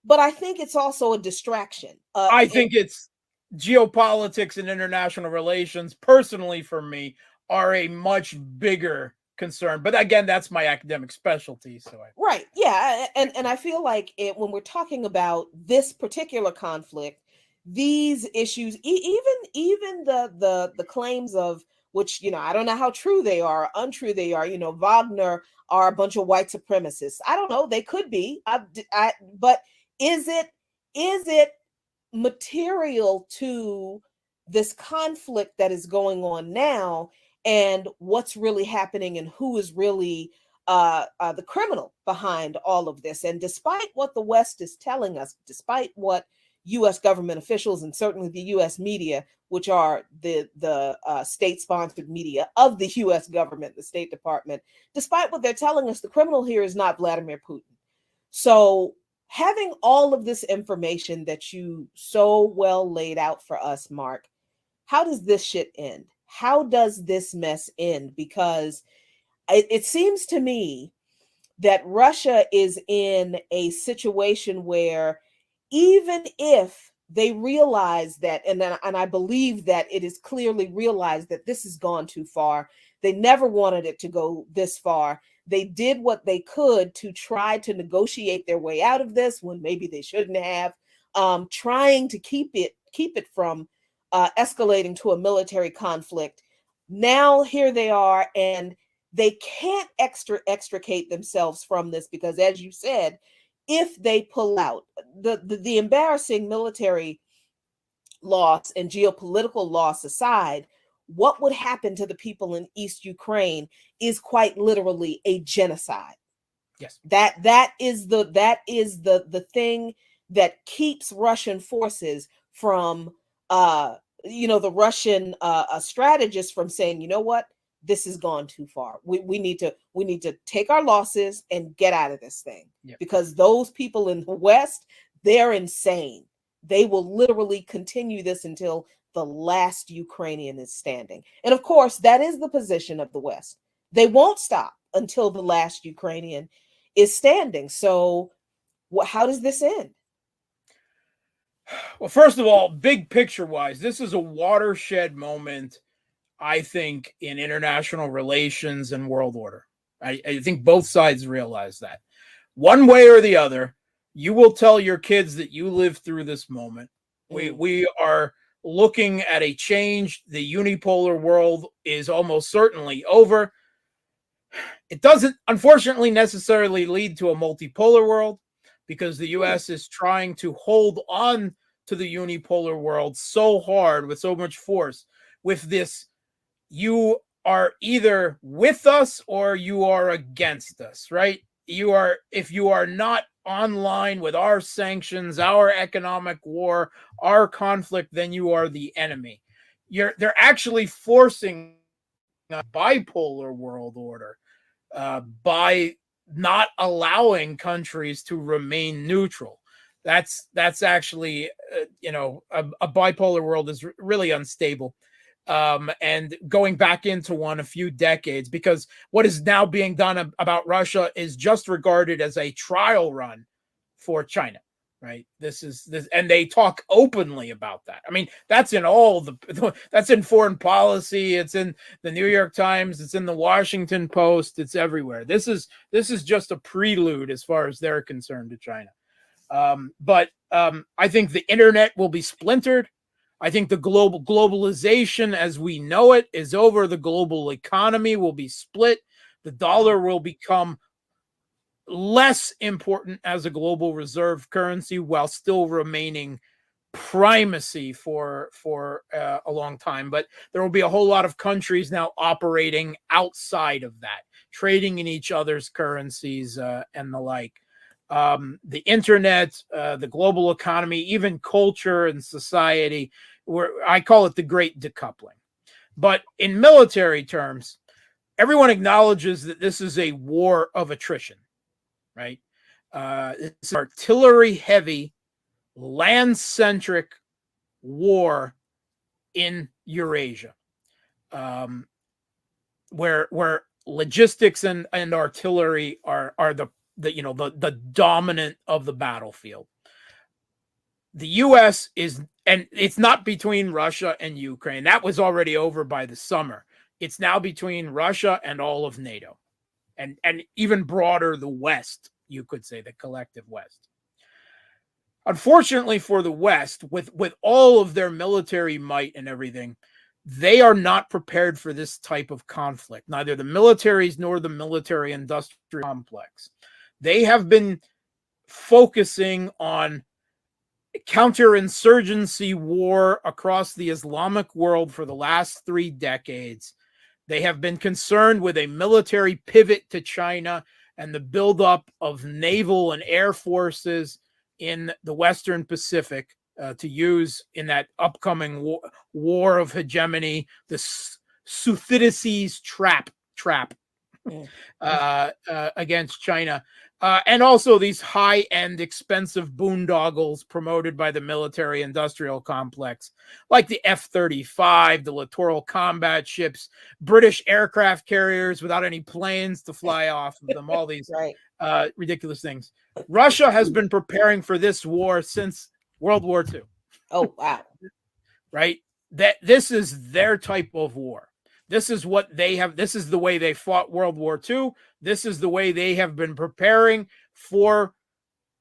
But I think it's also a distraction. I think it's geopolitics and international relations, personally for me, are a much bigger concern. But again, that's my academic specialty. So Right. Yeah. And I feel like when we're talking about this particular conflict, these issues, even the claims of which, I don't know how true they are, untrue they are, Wagner are a bunch of white supremacists. I don't know. They could be. But is it material to this conflict that is going on now and what's really happening and who is really the criminal behind all of this? And despite what the West is telling us, despite what U.S. government officials and certainly the U.S. media, which are the state-sponsored media of the U.S. government, the State Department, despite what they're telling us, the criminal here is not Vladimir Putin. So having all of this information that you so well laid out for us, Mark, how does this shit end? How does this mess end? Because it seems to me that Russia is in a situation where even if they realize that, and I believe that it is clearly realized that this has gone too far, they never wanted it to go this far. They did what they could to try to negotiate their way out of this when maybe they shouldn't have, trying to keep it from escalating to a military conflict. Now here they are, and they can't extricate themselves from this because, as you said, if they pull out, the embarrassing military loss and geopolitical loss aside, what would happen to the people in East Ukraine is quite literally a genocide. yes, That is the thing that keeps Russian forces from the Russian strategists from saying, you know what, this has gone too far. We need to take our losses and get out of this thing. Yep. Because those people in the West, they're insane. They will literally continue this until the last Ukrainian is standing. And of course, that is the position of the West. They won't stop until the last Ukrainian is standing. So how does this end? Well, first of all, big picture wise, this is a watershed moment, I think, in international relations and world order. I think both sides realize that. One way or the other, you will tell your kids that you lived through this moment. We are looking at a change. The unipolar world is almost certainly over. It doesn't, unfortunately, necessarily lead to a multipolar world because the U.S. is trying to hold on to the unipolar world so hard with so much force with this. You are either with us or you are against us, right? If you are not online with our sanctions, our economic war, our conflict, then you are the enemy. They're actually forcing a bipolar world order by not allowing countries to remain neutral. That's actually, a bipolar world is really unstable. And going back into one a few decades, because what is now being done about Russia is just regarded as a trial run for China, right? This, and they talk openly about that. I mean, that's in that's in foreign policy. It's in the New York Times. It's in the Washington Post. It's everywhere. This is just a prelude as far as they're concerned to China. But I think the internet will be splintered. I think the globalization as we know it is over. The global economy will be split. The dollar will become less important as a global reserve currency while still remaining primacy for a long time. But there will be a whole lot of countries now operating outside of that, trading in each other's currencies and the like. The internet, the global economy, even culture and society, I call it the great decoupling. But in military terms, everyone acknowledges that this is a war of attrition, right? It's an artillery heavy, land centric war in Eurasia, where logistics and artillery are the dominant of the battlefield. The U.S. is And it's not between Russia and Ukraine. That was already over by the summer. It's now between Russia and all of NATO, and even broader, the West, you could say, the collective West. Unfortunately for the West, with all of their military might and everything, they are not prepared for this type of conflict, neither the militaries nor the military industrial complex. They have been focusing on counterinsurgency war across the Islamic world for the last 3 decades. They have been concerned with a military pivot to China and the buildup of naval and air forces in the Western Pacific to use in that upcoming war of hegemony, the Thucydides trap against China. And also these high-end, expensive boondoggles promoted by the military-industrial complex, like the F-35, the littoral combat ships, British aircraft carriers without any planes to fly off of them, all these right. Ridiculous things. Russia has been preparing for this war since World War II. Oh, wow. Right? This is their type of war. This is what they have. This is the way they fought World War II. This is the way they have been preparing for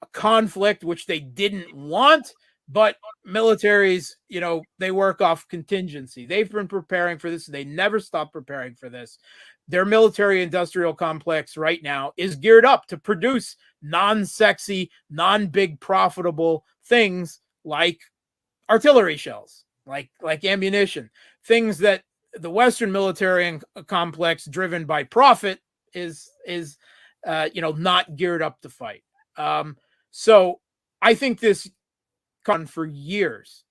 a conflict which they didn't want, but militaries, they work off contingency. They've been preparing for this. They never stop preparing for this. Their military industrial complex right now is geared up to produce non-sexy, non-big profitable things like artillery shells, like ammunition, things that the Western military complex, driven by profit, is not geared up to fight. So I think this gone for years.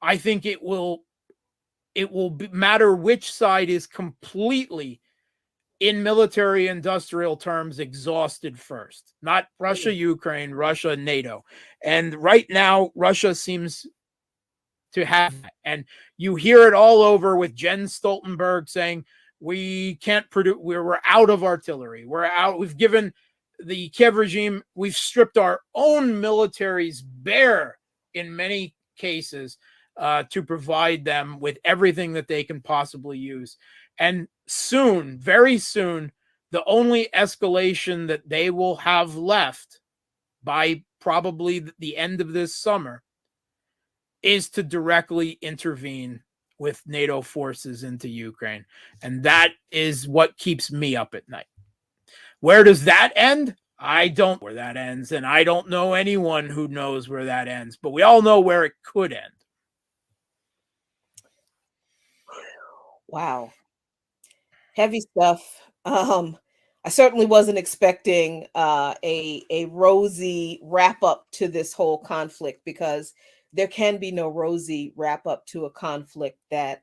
I think it will matter which side is completely, in military industrial terms, exhausted first. Not Russia, Ukraine, Russia, NATO. And right now, Russia seems to have that. And you hear it all over with Jens Stoltenberg saying, we can't produce, we're out of artillery. We're out. We've given the Kiev regime, we've stripped our own militaries bare in many cases to provide them with everything that they can possibly use. And soon, very soon, the only escalation that they will have left by probably the end of this summer is to directly intervene with NATO forces into Ukraine. And that is what keeps me up at night. Where does that end? I don't know where that ends, and I don't know anyone who knows where that ends, but we all know where it could end. Wow. Heavy stuff. I certainly wasn't expecting a rosy wrap up to this whole conflict, because there can be no rosy wrap up to a conflict that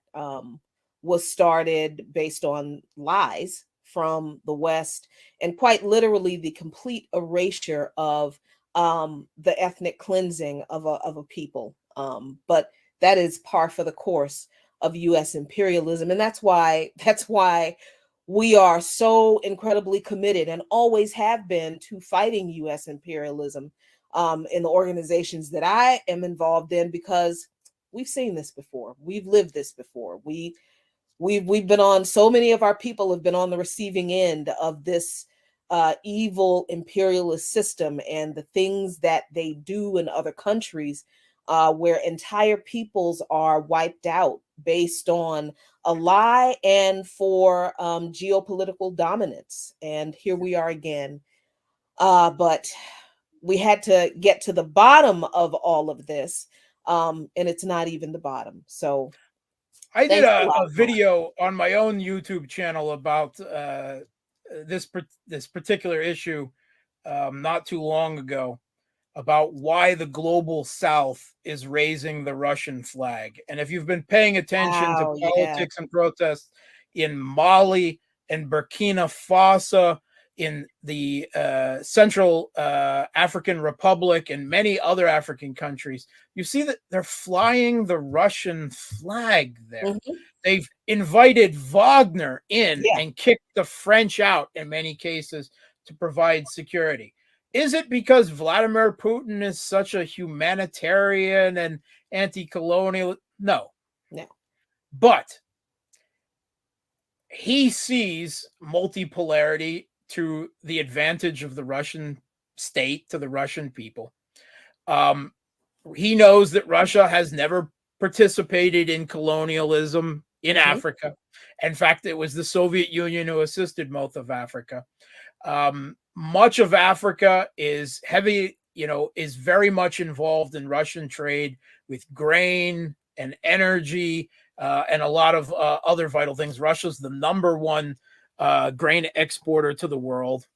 was started based on lies from the West, and quite literally the complete erasure of the ethnic cleansing of a people. But that is par for the course of U.S. imperialism, and that's why we are so incredibly committed, and always have been, to fighting U.S. imperialism in the organizations that I am involved in, because we've seen this before. We've lived this before. We've been on, so many of our people have been on the receiving end of this evil imperialist system, and the things that they do in other countries, where entire peoples are wiped out based on a lie and for geopolitical dominance. And here we are again. But we had to get to the bottom of all of this, and it's not even the bottom. So I did a video on my own YouTube channel about this particular issue not too long ago, about why the global South is raising the Russian flag. And if you've been paying attention to politics and protests in Mali and Burkina Faso, in the Central African Republic, and many other African countries, you see that they're flying the Russian flag there. Mm-hmm. They've invited Wagner in and kicked the French out in many cases to provide security. Is it because Vladimir Putin is such a humanitarian anti-colonial. No. No. But he sees multipolarity to the advantage of the Russian state, to the Russian people. He knows that Russia has never participated in colonialism in Africa. In fact, it was the Soviet Union who assisted most of Africa. Much of Africa is is very much involved in Russian trade with grain and energy and a lot of other vital things. Russia's the number one grain exporter to the world.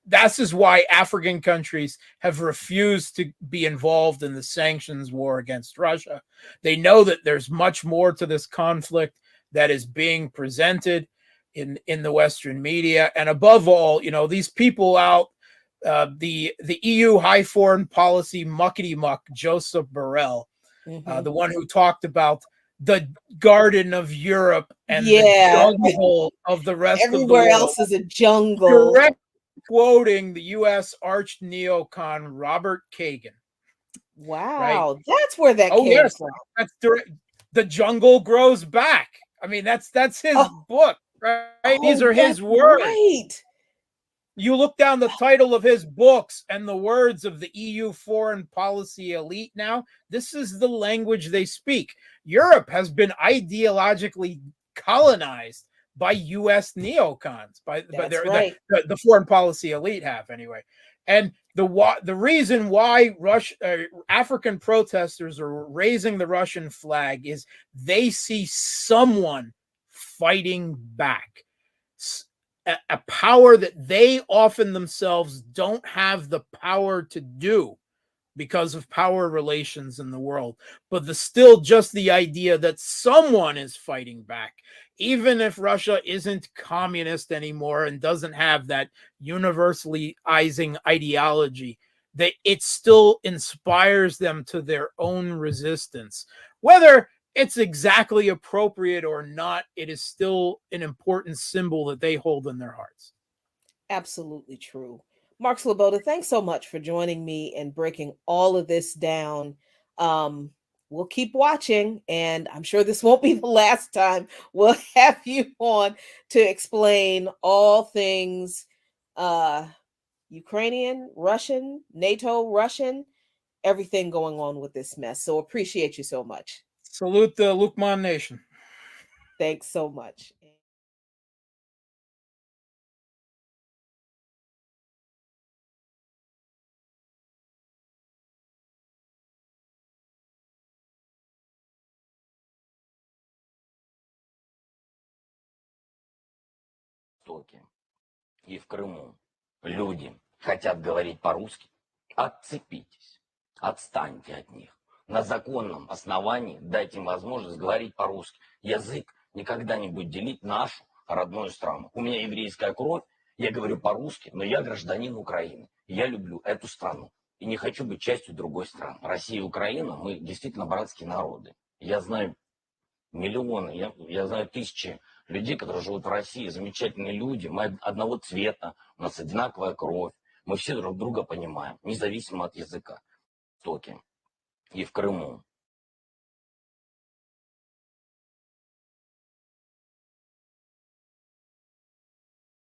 That is why African countries have refused to be involved in the sanctions war against Russia. They know that there's much more to this conflict that is being presented in the Western media. And above all, these people out, the EU High Foreign Policy muckety-muck, Joseph Borrell, the one who talked about the Garden of Europe and the jungle of the rest of the world. Everywhere else is a jungle. Direct quoting the U.S. arch neocon Robert Kagan. Wow, right? That's where that came from. That's direct. The jungle grows back. I mean, that's his book, right? These are his words. Right. You look down the title of his books and the words of the EU foreign policy elite now, this is the language they speak. Europe has been ideologically colonized by U.S. neocons, the foreign policy elite have anyway. And the reason why African protesters are raising the Russian flag is they see someone fighting back. A power that they often themselves don't have the power to do because of power relations in the world. But still just the idea that someone is fighting back, even if Russia isn't communist anymore and doesn't have that universalizing ideology, that it still inspires them to their own resistance. Whether it's exactly appropriate or not, it is still an important symbol that they hold in their hearts. Absolutely true. Mark Sloboda, thanks so much for joining me and breaking all of this down. We'll keep watching, and I'm sure this won't be the last time we'll have you on to explain all things Ukrainian, Russian, NATO, Russian, everything going on with this mess. So appreciate you so much. Salute the Lukman Nation. Thanks so much. И в Крыму люди хотят говорить по-русски, отцепитесь, отстаньте от них. На законном основании дайте им возможность говорить по-русски. Язык никогда не будет делить нашу родную страну. У меня еврейская кровь, я говорю по-русски, но я гражданин Украины. Я люблю эту страну и не хочу быть частью другой страны. Россия и Украина, мы действительно братские народы. Я знаю миллионы, я знаю тысячи людей, которые живут в России, замечательные люди, мы одного цвета, у нас одинаковая кровь, мы все друг друга понимаем, независимо от языка. И в Крыму